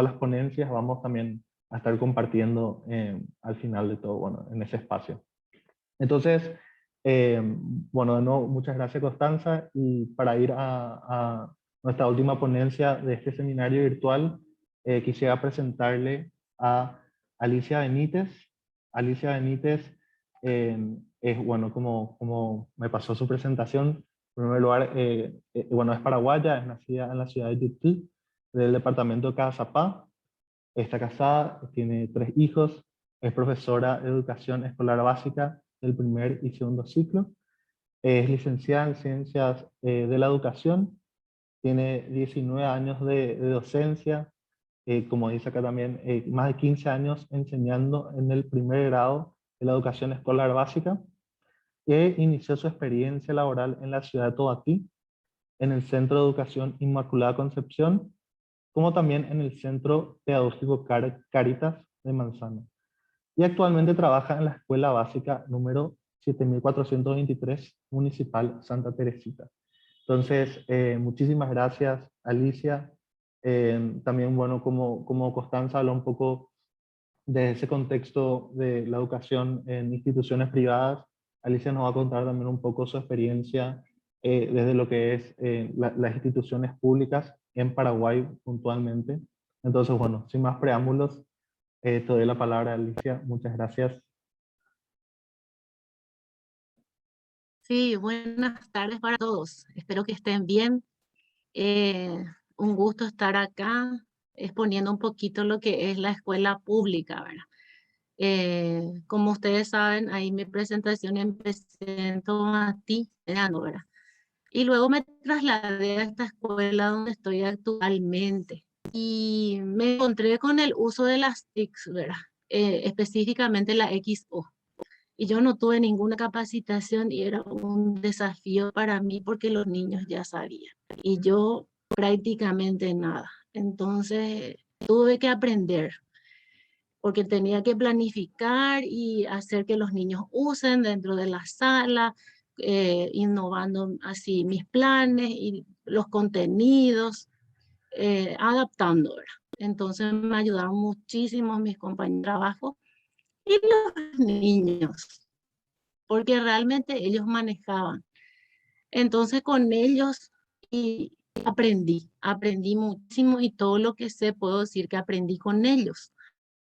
las ponencias vamos también a estar compartiendo al final de todo, bueno, en ese espacio. Entonces, bueno, de nuevo, muchas gracias, Constanza. Y para ir a nuestra última ponencia de este seminario virtual, quisiera presentarle a Alicia Benítez. Alicia Benítez es, bueno, como me pasó su presentación, en primer lugar, bueno, es paraguaya, es nacida en la ciudad de Yutú, del departamento de Cazapá. Está casada, tiene 3 hijos, es profesora de educación escolar básica del primer y segundo ciclo, es licenciada en ciencias de la educación, tiene 19 años de docencia, como dice acá también, más de 15 años enseñando en el primer grado de la educación escolar básica, e inició su experiencia laboral en la ciudad de Tobatí, en el Centro de Educación Inmaculada Concepción, como también en el Centro Pedagógico Caritas de Manzano. Y actualmente trabaja en la Escuela Básica número 7423 Municipal Santa Teresita. Entonces, muchísimas gracias, Alicia. También, bueno, como Constanza habló un poco de ese contexto de la educación en instituciones privadas, Alicia nos va a contar también un poco su experiencia desde lo que es las instituciones públicas en Paraguay puntualmente. Entonces, bueno, sin más preámbulos, te doy la palabra, Alicia. Muchas gracias. Sí, buenas tardes para todos. Espero que estén bien. Un gusto estar acá exponiendo un poquito lo que es la escuela pública, ¿verdad? Como ustedes saben, ahí mi presentación empecé en Tomatí, ¿verdad? Y luego me trasladé a esta escuela donde estoy actualmente. Y me encontré con el uso de las TICs, ¿verdad? Específicamente la XO. Y yo no tuve ninguna capacitación y era un desafío para mí porque los niños ya sabían. Y yo prácticamente nada. Entonces tuve que aprender porque tenía que planificar y hacer que los niños usen dentro de la sala, innovando así mis planes y los contenidos, adaptando, ¿verdad? Entonces me ayudaron muchísimo mis compañeros de trabajo y los niños, porque realmente ellos manejaban. Entonces con ellos y aprendí muchísimo y todo lo que sé puedo decir que aprendí con ellos.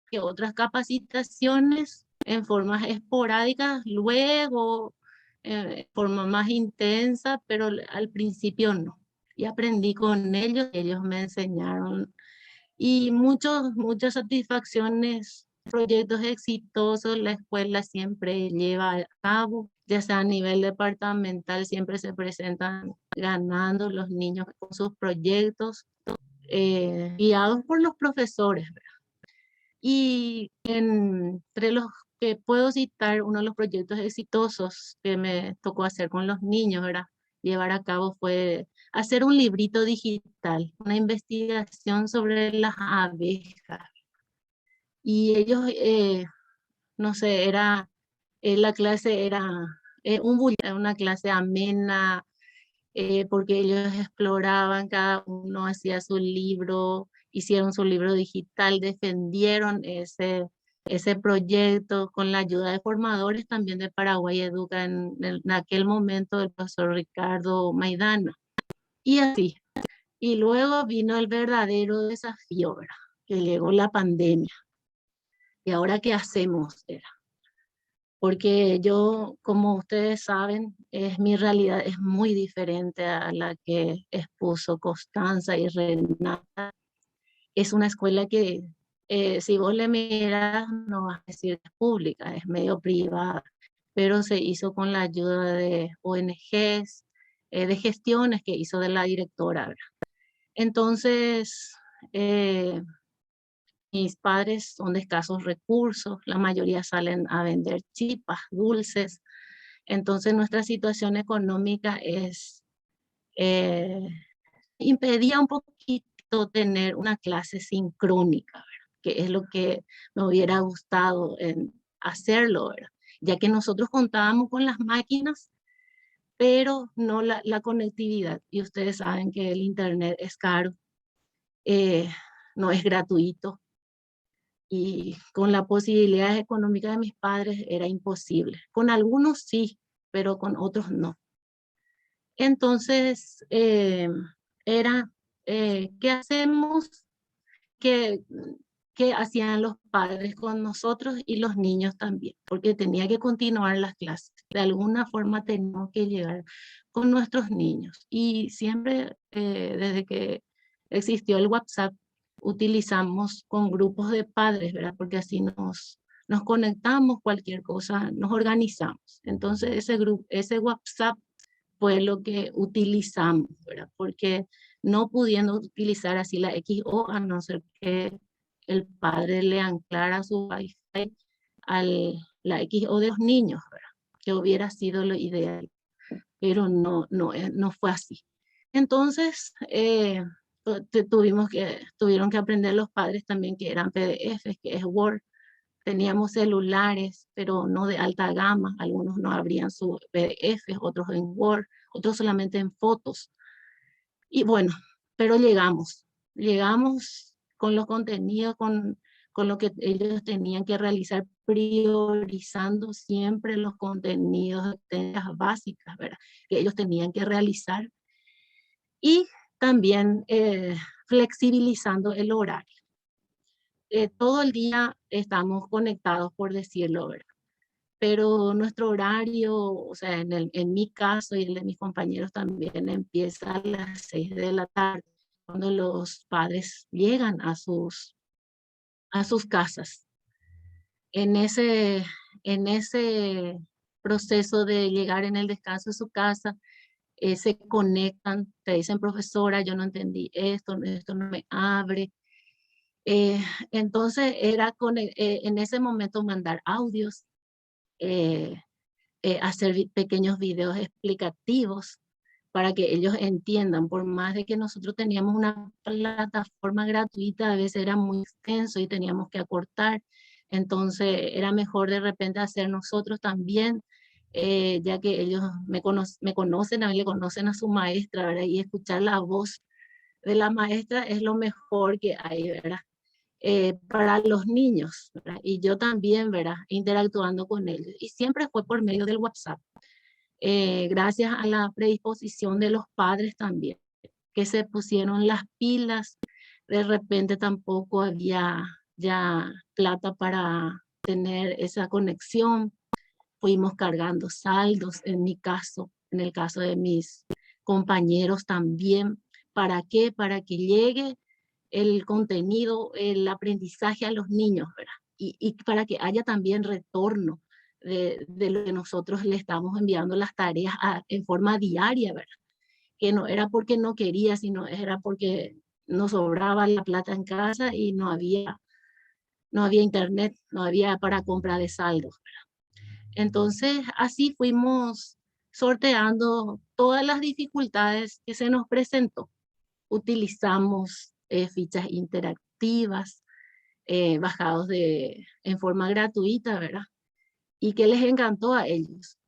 Que otras capacitaciones en formas esporádicas, luego en forma más intensa, pero al principio no. Y aprendí con ellos me enseñaron y muchas satisfacciones, proyectos exitosos la escuela siempre lleva a cabo, ya sea a nivel departamental, siempre se presentan ganando los niños con sus proyectos. guiados por los profesores, ¿verdad? Y entre los que puedo citar, uno de los proyectos exitosos que me tocó hacer con los niños, ¿verdad? Llevar a cabo fue hacer un librito digital, una investigación sobre las abejas. Y ellos, no sé, la clase era una clase amena, porque ellos exploraban, cada uno hacía su libro, hicieron su libro digital, defendieron ese proyecto con la ayuda de formadores también de Paraguay Educa en aquel momento el profesor Ricardo Maidana. Y así. Y luego vino el verdadero desafío, ¿verdad? Que llegó la pandemia. ¿Y ahora qué hacemos? Porque yo, como ustedes saben, mi realidad es muy diferente a la que expuso Constanza y Renata. Es una escuela que, si vos le miras, no vas a decir que es pública, es medio privada, pero se hizo con la ayuda de ONGs, de gestiones que hizo de la directora, ¿verdad? Entonces, mis padres son de escasos recursos, la mayoría salen a vender chipas, dulces. Entonces nuestra situación económica eh, impedía un poquito tener una clase sincrónica, ¿verdad? Que es lo que me hubiera gustado hacerlo, ¿verdad? Ya que nosotros contábamos con las máquinas, pero no la conectividad. Y ustedes saben que el internet es caro, eh, no es gratuito. Y con las posibilidades económicas de mis padres era imposible. Con algunos sí, pero con otros no. Entonces, ¿qué hacemos? ¿Qué, qué hacían los padres con nosotros y los niños también? Porque tenía que continuar las clases. De alguna forma teníamos que llegar con nuestros niños. Y siempre, desde que existió el WhatsApp, utilizamos con grupos de padres, ¿verdad? Porque así nos conectamos, cualquier cosa, nos organizamos. Entonces, ese WhatsApp fue lo que utilizamos, ¿verdad? Porque no pudiendo utilizar así la XO, a no ser que el padre le anclara su Wi-Fi a la XO de los niños, ¿verdad? Que hubiera sido lo ideal, pero no fue así. Entonces, tuvieron que aprender los padres también que eran PDFs, que es Word. Teníamos celulares, pero no de alta gama. Algunos no abrían sus PDFs, otros en Word, otros solamente en fotos. Y bueno, pero llegamos con los contenidos, con lo que ellos tenían que realizar, priorizando siempre los contenidos básicas, ¿verdad? Que ellos tenían que realizar y también flexibilizando el horario. Todo el día estamos conectados, por decirlo, ¿verdad? Pero nuestro horario, o sea, en mi caso y el de mis compañeros también empieza a las 6 de la tarde, cuando los padres llegan a sus casas. En ese proceso de llegar en el descanso de su casa, se conectan, te dicen, profesora, yo no entendí esto no me abre. Entonces era en ese momento mandar audios, hacer pequeños videos explicativos para que ellos entiendan, por más de que nosotros teníamos una plataforma gratuita, a veces era muy extenso y teníamos que acortar, entonces era mejor de repente hacer nosotros también, ya que ellos me conocen, a mí le conocen a su maestra, ¿verdad? Y escuchar la voz de la maestra es lo mejor que hay, ¿verdad? Para los niños, ¿verdad? Y yo también, ¿verdad? Interactuando con ellos. Y siempre fue por medio del WhatsApp. Gracias a la predisposición de los padres también, que se pusieron las pilas. De repente tampoco había ya plata para tener esa conexión. Fuimos cargando saldos, en mi caso, en el caso de mis compañeros también. ¿Para qué? Para que llegue el contenido, el aprendizaje a los niños, ¿verdad? Y para que haya también retorno de lo que nosotros le estamos enviando las tareas en forma diaria, ¿verdad? Que no era porque no quería, sino era porque nos sobraba la plata en casa y no había internet, no había para compra de saldo. Entonces, así fuimos sorteando todas las dificultades que se nos presentó. Utilizamos fichas interactivas, bajados en forma gratuita, ¿verdad? Y que les encantó a ellos.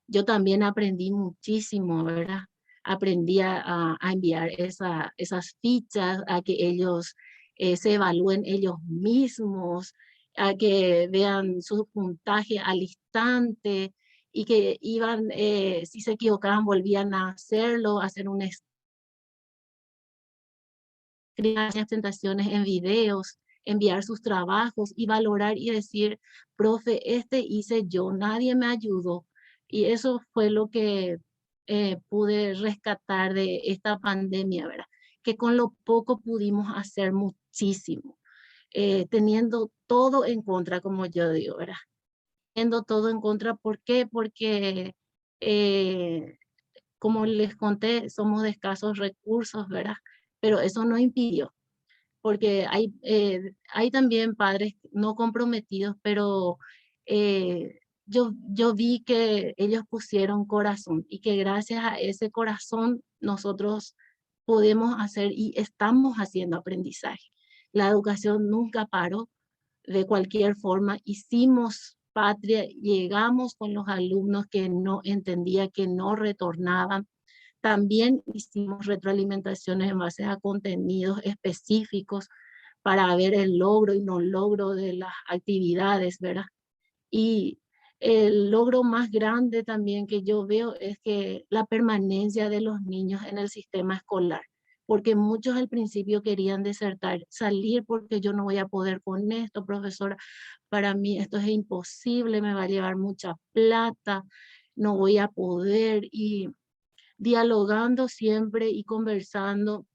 Yo también aprendí muchísimo, ¿verdad? Aprendí a enviar esas fichas, a que ellos se evalúen ellos mismos, a que vean su puntaje al instante y que iban, si se equivocaban, volvían a hacerlo, hacer un presentaciones en videos, enviar sus trabajos y valorar y decir, profe, este hice yo, nadie me ayudó. Y eso fue lo que pude rescatar de esta pandemia, ¿verdad? Que con lo poco pudimos hacer muchísimo, teniendo todo en contra, como yo digo, ¿verdad? Teniendo todo en contra, ¿por qué? Porque, como les conté, somos de escasos recursos, ¿verdad? Pero eso no impidió porque hay también padres no comprometidos, pero yo vi que ellos pusieron corazón y que gracias a ese corazón nosotros podemos hacer y estamos haciendo aprendizaje. La educación nunca paró de cualquier forma, hicimos patria, llegamos con los alumnos que no entendía, que no retornaban. También hicimos retroalimentaciones en base a contenidos específicos para ver el logro y no logro de las actividades, ¿verdad? Y el logro más grande también que yo veo es que la permanencia de los niños en el sistema escolar, porque muchos al principio querían desertar, salir porque yo no voy a poder con esto, profesora, para mí esto es imposible, me va a llevar mucha plata, no voy a poder y dialogando siempre y conversando,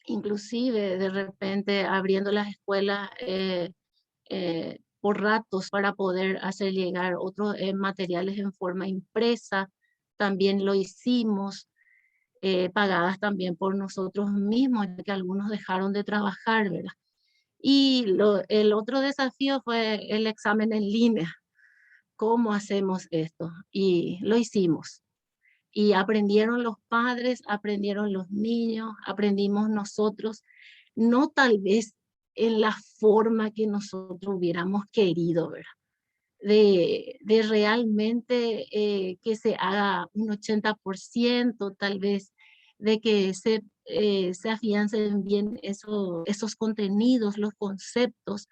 inclusive de repente abriendo las escuelas por ratos para poder hacer llegar otros materiales en forma impresa. También lo hicimos, pagadas también por nosotros mismos, ya que algunos dejaron de trabajar, ¿verdad? Y el otro desafío fue el examen en línea. ¿Cómo hacemos esto? Y lo hicimos. Y aprendieron los padres, aprendieron los niños, aprendimos nosotros, no tal vez en la forma que nosotros hubiéramos querido, ¿verdad? De realmente que se haga un 80%, tal vez, de que se afiancen bien esos contenidos, los conceptos,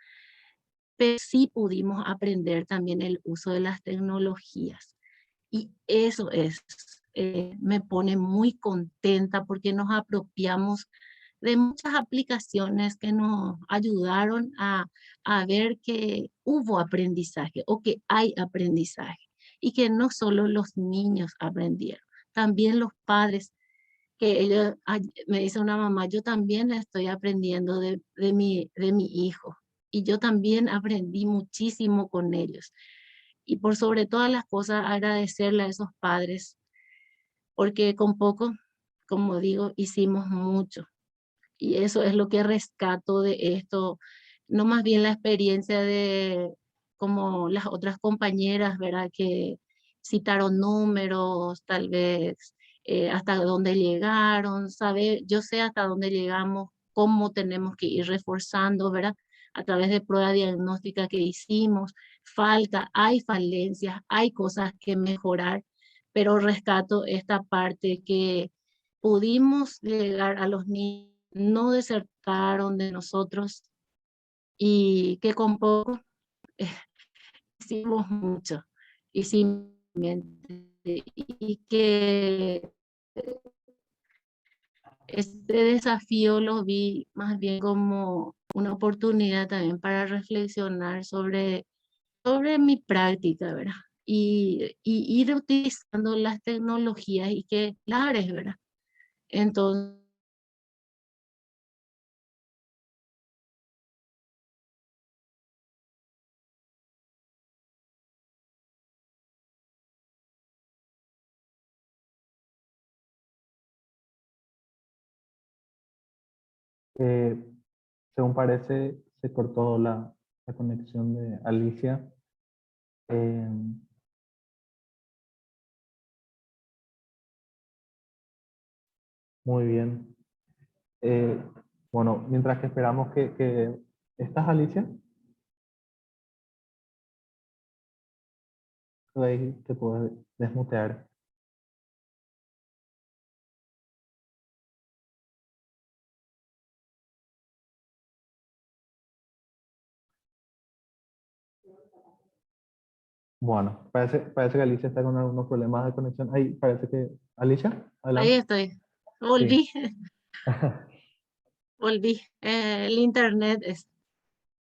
pero sí pudimos aprender también el uso de las tecnologías. Y eso me pone muy contenta porque nos apropiamos de muchas aplicaciones que nos ayudaron a ver que hubo aprendizaje o que hay aprendizaje y que no solo los niños aprendieron, también los padres, que ellos, me dice una mamá, yo también estoy aprendiendo de mi hijo y yo también aprendí muchísimo con ellos. Y por sobre todas las cosas, agradecerle a esos padres, porque con poco, como digo, hicimos mucho. Y eso es lo que rescato de esto, no más bien la experiencia de como las otras compañeras, ¿verdad? Que citaron números, tal vez hasta dónde llegaron, saber, yo sé hasta dónde llegamos, cómo tenemos que ir reforzando, ¿verdad? A través de pruebas diagnósticas que hicimos, hay falencias, hay cosas que mejorar, pero rescato esta parte que pudimos llegar a los niños, no desertaron de nosotros y que con poco eh, hicimos mucho, hicimos y que este desafío lo vi más bien como una oportunidad también para reflexionar sobre mi práctica, ¿verdad? Y ir utilizando las tecnologías y que clares, ¿verdad? Entonces, Eh, Según parece, se cortó la conexión de Alicia. Eh, Muy bien. Eh, bueno, mientras que esperamos que... ¿Estás, Alicia? Ahí te puedes desmutear. Bueno, parece que Alicia está con algunos problemas de conexión. Ahí parece que... Alicia, Ahí adelante. estoy. Sí. Volví, volví. El internet es.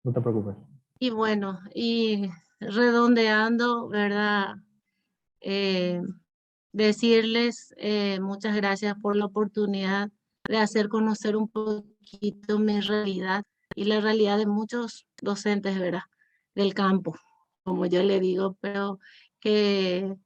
No te preocupes. Y bueno, y redondeando, ¿verdad? Eh, Decirles muchas gracias por la oportunidad de hacer conocer un poquito mi realidad y la realidad de muchos docentes, ¿verdad? Del campo, como yo le digo, pero que,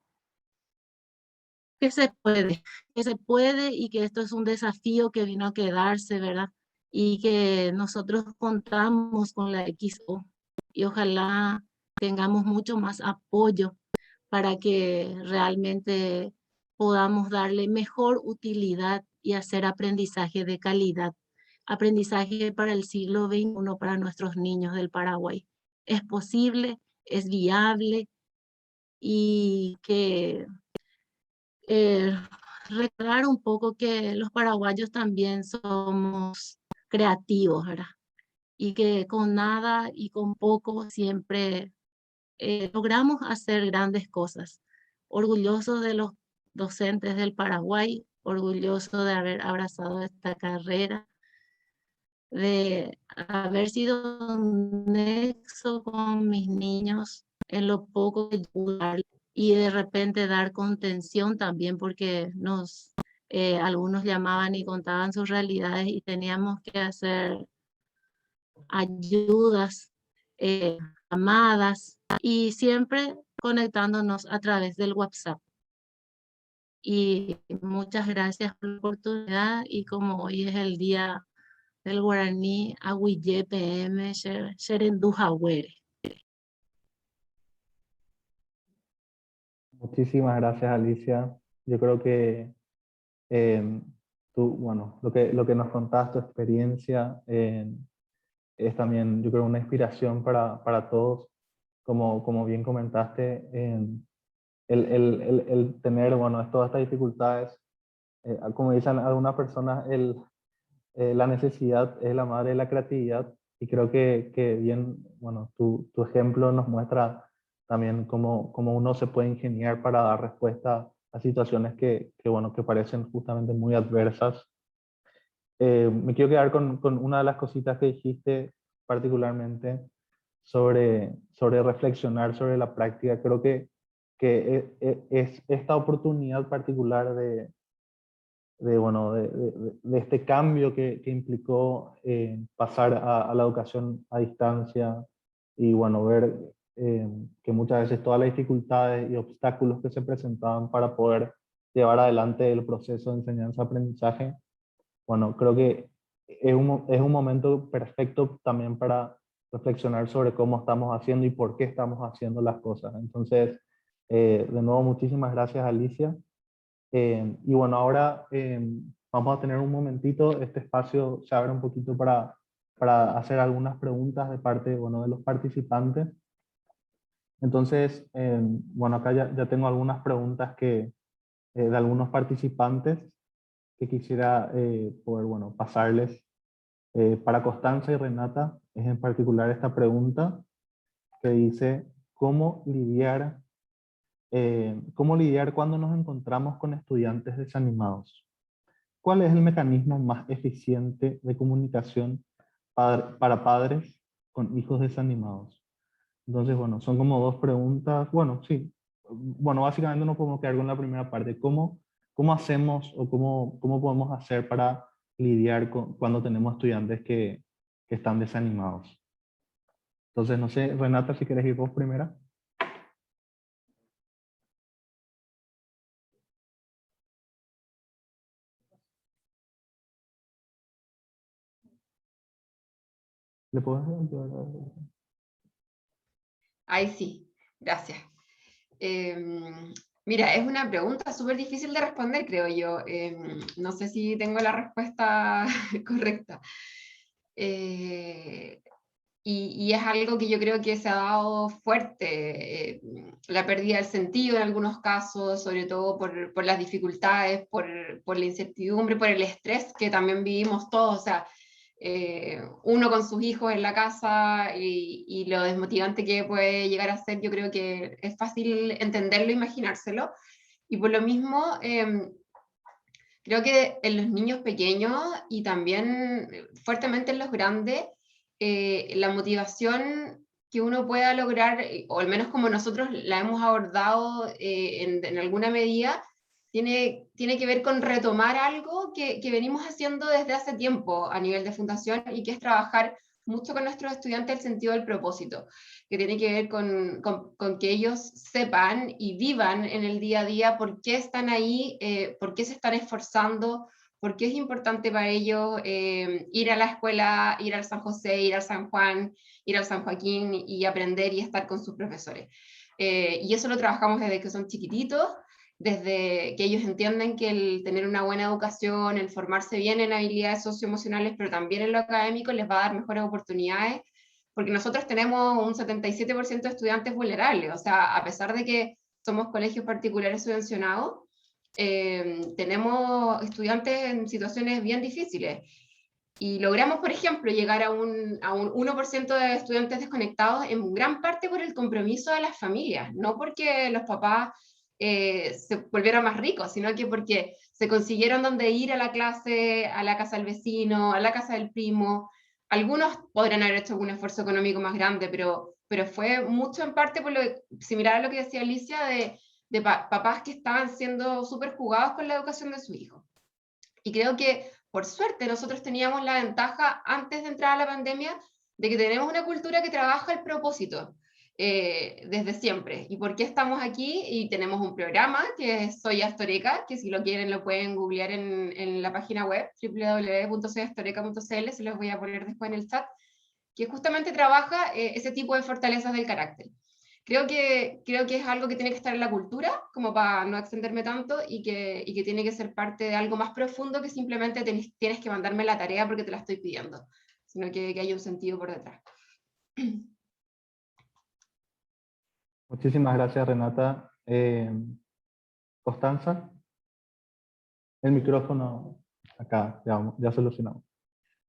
que se puede y que esto es un desafío que vino a quedarse, ¿verdad? Y que nosotros contamos con la XO y ojalá tengamos mucho más apoyo para que realmente podamos darle mejor utilidad y hacer aprendizaje de calidad, aprendizaje para el siglo XXI para nuestros niños del Paraguay. Es posible, es viable y que eh, recordar un poco que los paraguayos también somos creativos, ¿verdad? Y que con nada y con poco siempre logramos hacer grandes cosas. Orgullosos de los docentes del Paraguay, orgulloso de haber abrazado esta carrera, de haber sido un nexo con mis niños en lo poco que pude dar, y de repente dar contención también porque algunos llamaban y contaban sus realidades y teníamos que hacer ayudas, llamadas y siempre conectándonos a través del WhatsApp. Y muchas gracias por la oportunidad y como hoy es el día del guaraní, Aguille PM, Sherendu Jawere. Muchísimas gracias, Alicia. Yo creo que eh, tú, bueno, lo que nos contás, tu experiencia, es también, yo creo, una inspiración para todos. Como bien comentaste, el tener, bueno, todas estas dificultades, como dicen algunas personas, la necesidad es la madre de la creatividad, y creo que bien, bueno, tu ejemplo nos muestra también cómo uno se puede ingeniar para dar respuesta a situaciones bueno, que parecen justamente muy adversas. Me quiero quedar con una de las cositas que dijiste particularmente sobre reflexionar sobre la práctica. Creo que es esta oportunidad particular bueno, de este cambio que implicó pasar a la educación a distancia, y bueno, ver que muchas veces todas las dificultades y obstáculos que se presentaban para poder llevar adelante el proceso de enseñanza-aprendizaje, bueno, creo que es un momento perfecto también para reflexionar sobre cómo estamos haciendo y por qué estamos haciendo las cosas. Entonces, de nuevo, muchísimas gracias, Alicia. Y bueno, ahora vamos a tener un momentito, este espacio se abre un poquito para hacer algunas preguntas de parte, bueno, de los participantes. Entonces, bueno, acá ya tengo algunas preguntas de algunos participantes que quisiera poder, bueno, pasarles. Para Constanza y Renata es en particular esta pregunta que dice: ¿cómo lidiar cuando nos encontramos con estudiantes desanimados? ¿Cuál es el mecanismo más eficiente de comunicación para padres con hijos desanimados? Entonces, bueno, son como dos preguntas. Bueno, sí. Bueno, básicamente nos podemos quedar con la primera parte. ¿Cómo hacemos o cómo podemos hacer para lidiar cuando tenemos estudiantes que están desanimados? Entonces, no sé, Renata, si quieres ir vos primera. ¿Le puedo? Ahí sí, gracias. Mira, es una pregunta súper difícil de responder, creo yo. No sé si tengo la respuesta correcta. Y es algo que yo creo que se ha dado fuerte, la pérdida del sentido en algunos casos, sobre todo por las dificultades, por la incertidumbre, por el estrés que también vivimos todos, o sea, uno con sus hijos en la casa y lo desmotivante que puede llegar a ser, yo creo que es fácil entenderlo, imaginárselo, y por lo mismo creo que en los niños pequeños y también fuertemente en los grandes, la motivación que uno pueda lograr, o al menos como nosotros la hemos abordado en alguna medida, tiene que ver con retomar algo que venimos haciendo desde hace tiempo a nivel de fundación y que es trabajar mucho con nuestros estudiantes el sentido del propósito, que tiene que ver con que ellos sepan y vivan en el día a día por qué están ahí, por qué se están esforzando, por qué es importante para ellos ir a la escuela, ir al San José, ir al San Juan, ir al San Joaquín y aprender y estar con sus profesores. Y eso lo trabajamos desde que son chiquititos, desde que ellos entienden que el tener una buena educación, el formarse bien en habilidades socioemocionales, pero también en lo académico, les va a dar mejores oportunidades, porque nosotros tenemos un 77% de estudiantes vulnerables, o sea, a pesar de que somos colegios particulares subvencionados, tenemos estudiantes en situaciones bien difíciles. Y logramos, por ejemplo, llegar a un 1% de estudiantes desconectados en gran parte por el compromiso de las familias, no porque los papás se volvieran más ricos, sino que porque se consiguieron donde ir a la clase, a la casa del vecino, a la casa del primo. Algunos podrán haber hecho algún esfuerzo económico más grande, pero fue mucho en parte por similar a lo que decía Alicia, de papás que estaban siendo súper jugados con la educación de su hijo. Y creo que, por suerte, nosotros teníamos la ventaja, antes de entrar a la pandemia, de que tenemos una cultura que trabaja el propósito desde siempre. ¿Y por qué estamos aquí? Y tenemos un programa que es Soy Astoreca, que si lo quieren lo pueden googlear en la página web www.soyastoreca.cl, se los voy a poner después en el chat, que justamente trabaja ese tipo de fortalezas del carácter. Creo que es algo que tiene que estar en la cultura, como para no extenderme tanto, y que tiene que ser parte de algo más profundo que simplemente tienes que mandarme la tarea porque te la estoy pidiendo, sino que hay un sentido por detrás. Muchísimas gracias, Renata. Constanza, el micrófono acá, ya solucionamos.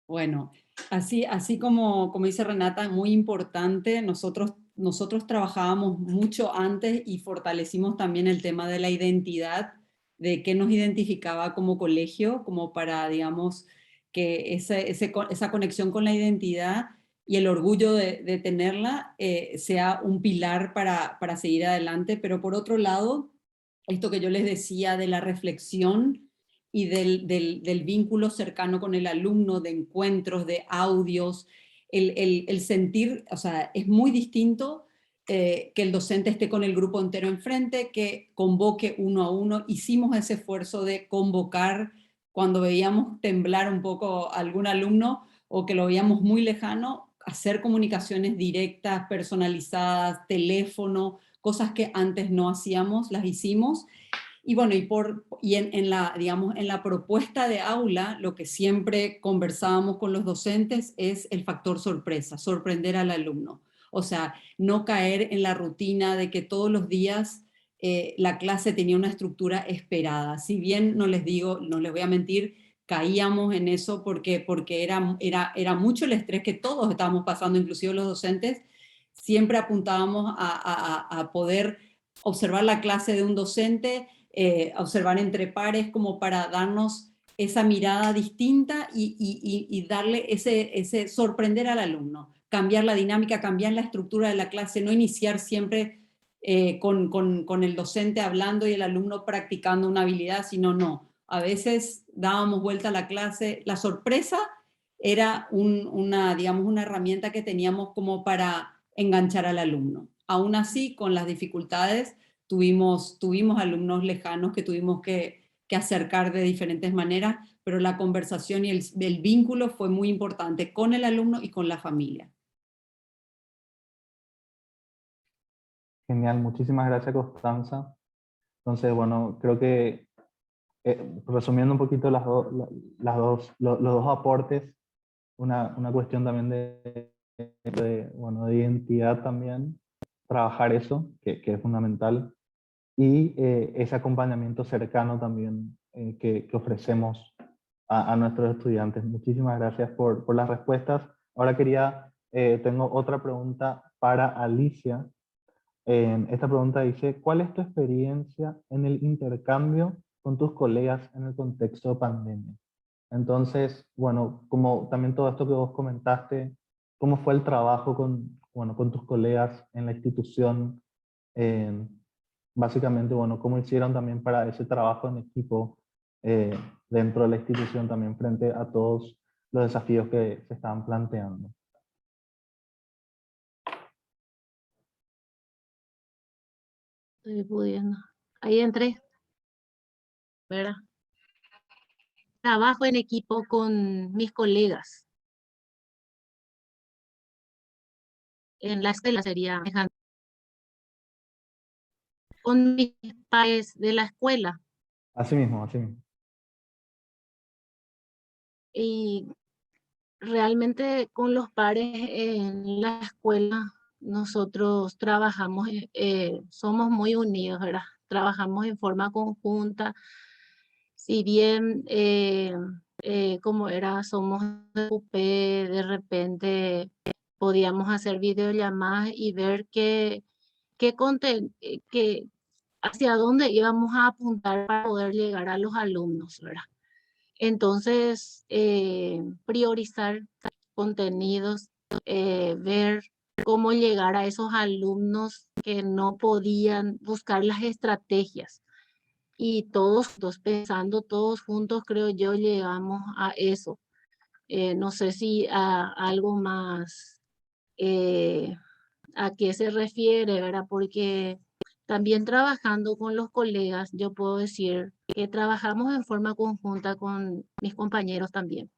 Bueno, así como dice Renata, muy importante, nosotros trabajábamos mucho antes y fortalecimos también el tema de la identidad, de qué nos identificaba como colegio, como para, digamos, que esa conexión con la identidad y el orgullo de tenerla sea un pilar para seguir adelante. Pero por otro lado, esto que yo les decía de la reflexión y del vínculo cercano con el alumno, de encuentros, de audios, el sentir, o sea, es muy distinto que el docente esté con el grupo entero enfrente, que convoque uno a uno. Hicimos ese esfuerzo de convocar cuando veíamos temblar un poco a algún alumno o que lo veíamos muy lejano, hacer comunicaciones directas, personalizadas, teléfono, cosas que antes no hacíamos, las hicimos. Y bueno, en la propuesta de aula, lo que siempre conversábamos con los docentes es el factor sorpresa, sorprender al alumno. O sea, no caer en la rutina de que todos los días la clase tenía una estructura esperada. Si bien no les voy a mentir, caíamos en eso porque era mucho el estrés que todos estábamos pasando, inclusive los docentes. Siempre apuntábamos a poder observar la clase de un docente, observar entre pares como para darnos esa mirada distinta y darle ese sorprender al alumno, cambiar la dinámica, cambiar la estructura de la clase, no iniciar siempre con el docente hablando y el alumno practicando una habilidad, sino no. A veces dábamos vuelta a la clase, la sorpresa era una herramienta que teníamos como para enganchar al alumno. Aún así, con las dificultades, tuvimos alumnos lejanos que tuvimos que que acercar de diferentes maneras, pero la conversación y el vínculo fue muy importante con el alumno y con la familia. Genial, muchísimas gracias, Constanza. Entonces, bueno, creo que resumiendo un poquito los dos aportes, una cuestión también bueno, de identidad también, trabajar eso, que es fundamental, y ese acompañamiento cercano también que ofrecemos a nuestros estudiantes. Muchísimas gracias por las respuestas. Ahora tengo otra pregunta para Alicia. Esta pregunta dice, ¿cuál es tu experiencia en el intercambio con tus colegas en el contexto de pandemia? Entonces, bueno, como también todo esto que vos comentaste, ¿cómo fue el trabajo bueno, con tus colegas en la institución? Eh, Básicamente, bueno, ¿cómo hicieron también para ese trabajo en equipo eh, dentro de la institución también frente a todos los desafíos que se estaban planteando? Estoy pudiendo. Ahí entré, ¿verdad? Trabajo en equipo con mis colegas. En la escuela sería con mis pares de la escuela. Así mismo, así mismo. Y realmente con los pares en la escuela nosotros trabajamos, somos muy unidos, ¿verdad? Trabajamos en forma conjunta. Si bien como era, somos de UP, de repente podíamos hacer videollamadas y ver hacia dónde íbamos a apuntar para poder llegar a los alumnos, ¿verdad? Entonces, priorizar contenidos, ver cómo llegar a esos alumnos que no podían buscar las estrategias. Y pensando todos juntos, creo yo, llegamos a eso. No sé si a algo más, a qué se refiere, ¿verdad? Porque también trabajando con los colegas, yo puedo decir que trabajamos en forma conjunta con mis compañeros también,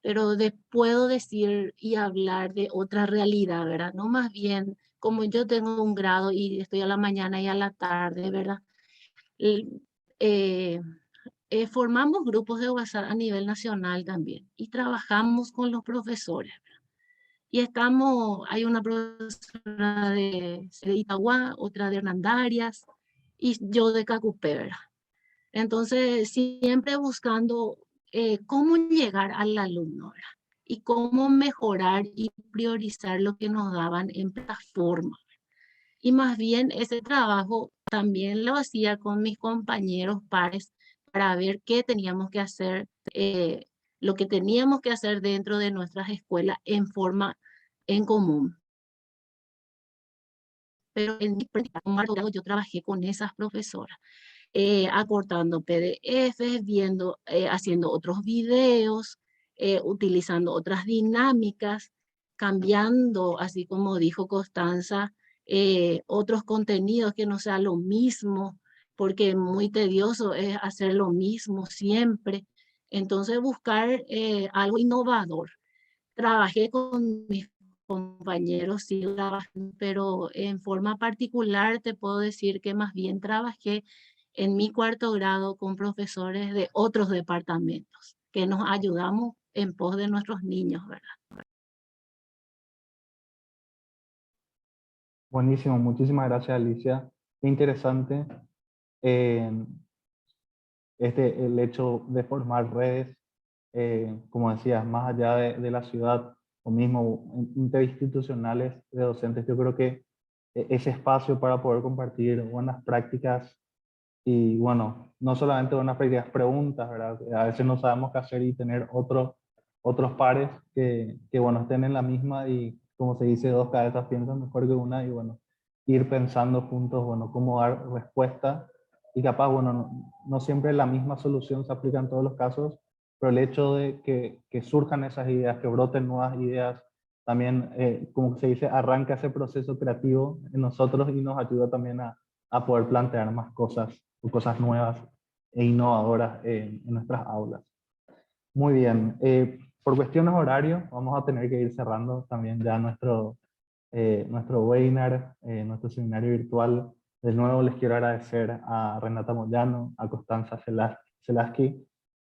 pero puedo decir y hablar de otra realidad, ¿verdad? No más bien, como yo tengo un grado y estoy a la mañana y a la tarde, ¿verdad? L- eh, Formamos grupos de WhatsApp a nivel nacional también y trabajamos con los profesores. Y hay una profesora de Itagua, otra de Hernandarias y yo de Cacupé. Entonces, siempre buscando cómo llegar al alumno, ¿verdad? Y cómo mejorar y priorizar lo que nos daban en plataforma. Y más bien ese trabajo también lo hacía con mis compañeros pares para ver qué teníamos que hacer, lo que teníamos que hacer dentro de nuestras escuelas en forma en común. Pero en mi práctica como grado yo trabajé con esas profesoras, acortando PDFs, haciendo otros videos, utilizando otras dinámicas, cambiando, así como dijo Constanza, otros contenidos que no sea lo mismo, porque muy tedioso es hacer lo mismo siempre. Entonces buscar algo innovador. Trabajé con mis compañeros, sí, pero en forma particular te puedo decir que más bien trabajé en mi cuarto grado con profesores de otros departamentos, que nos ayudamos en pos de nuestros niños, ¿verdad? Buenísimo, muchísimas gracias, Alicia. Qué interesante el hecho de formar redes, como decías, más allá de la ciudad o mismo interinstitucionales de docentes. Yo creo que ese espacio para poder compartir buenas prácticas y, bueno, no solamente buenas prácticas, preguntas, ¿verdad? A veces no sabemos qué hacer y tener otros pares bueno, estén en la misma y, como se dice, dos cabezas piensan mejor que una y, bueno, ir pensando juntos, bueno, cómo dar respuesta y capaz, bueno, no siempre la misma solución se aplica en todos los casos, pero el hecho de que surjan esas ideas, que broten nuevas ideas, también, como se dice, arranca ese proceso creativo en nosotros y nos ayuda también a poder plantear más cosas o cosas nuevas e innovadoras en nuestras aulas. Muy bien, por cuestiones horarios vamos a tener que ir cerrando también ya nuestro webinar, nuestro seminario virtual. De nuevo les quiero agradecer a Renata Moyano, a Constanza Selaski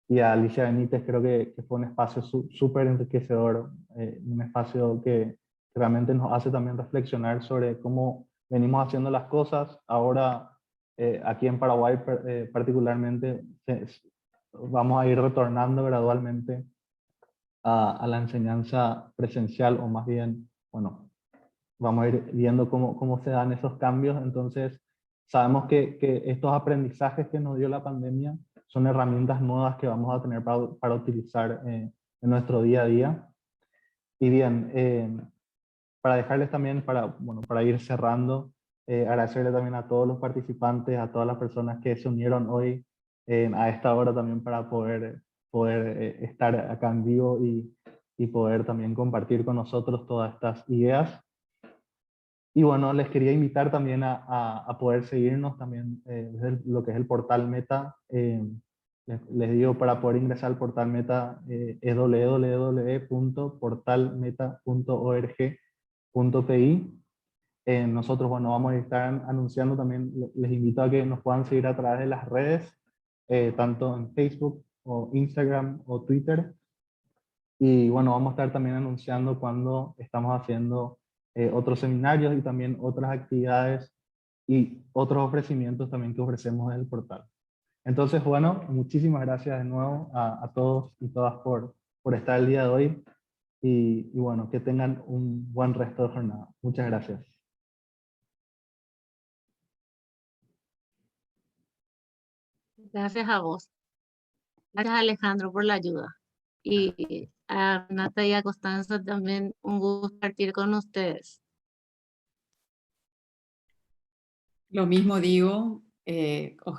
y a Alicia Benítez. Creo que fue un espacio súper enriquecedor, un espacio que realmente nos hace también reflexionar sobre cómo venimos haciendo las cosas. Ahora, aquí en Paraguay particularmente, vamos a ir retornando gradualmente a la enseñanza presencial, o más bien, bueno, vamos a ir viendo cómo se dan esos cambios. Entonces, sabemos que estos aprendizajes que nos dio la pandemia son herramientas nuevas que vamos a tener para utilizar en nuestro día a día. Y bien, para dejarles también, para ir cerrando, agradecerle también a todos los participantes, a todas las personas que se unieron hoy a esta hora también para poder estar acá en vivo y poder también compartir con nosotros todas estas ideas. Y bueno, les quería invitar también a poder seguirnos también desde lo que es el portal Meta. Les digo, para poder ingresar al portal Meta es www.portalmeta.org.pi. Nosotros, bueno, vamos a estar anunciando también, les invito a que nos puedan seguir a través de las redes, tanto en Facebook o Instagram o Twitter. Y bueno, vamos a estar también anunciando cuando estamos haciendo otros seminarios y también otras actividades y otros ofrecimientos también que ofrecemos en el portal. Entonces, bueno, muchísimas gracias de nuevo a todos y todas por estar el día de hoy y bueno, que tengan un buen resto de jornada. Muchas gracias. Gracias a vos. Gracias, Alejandro, por la ayuda. Y a Nata y a Constanza también un gusto compartir con ustedes. Lo mismo digo,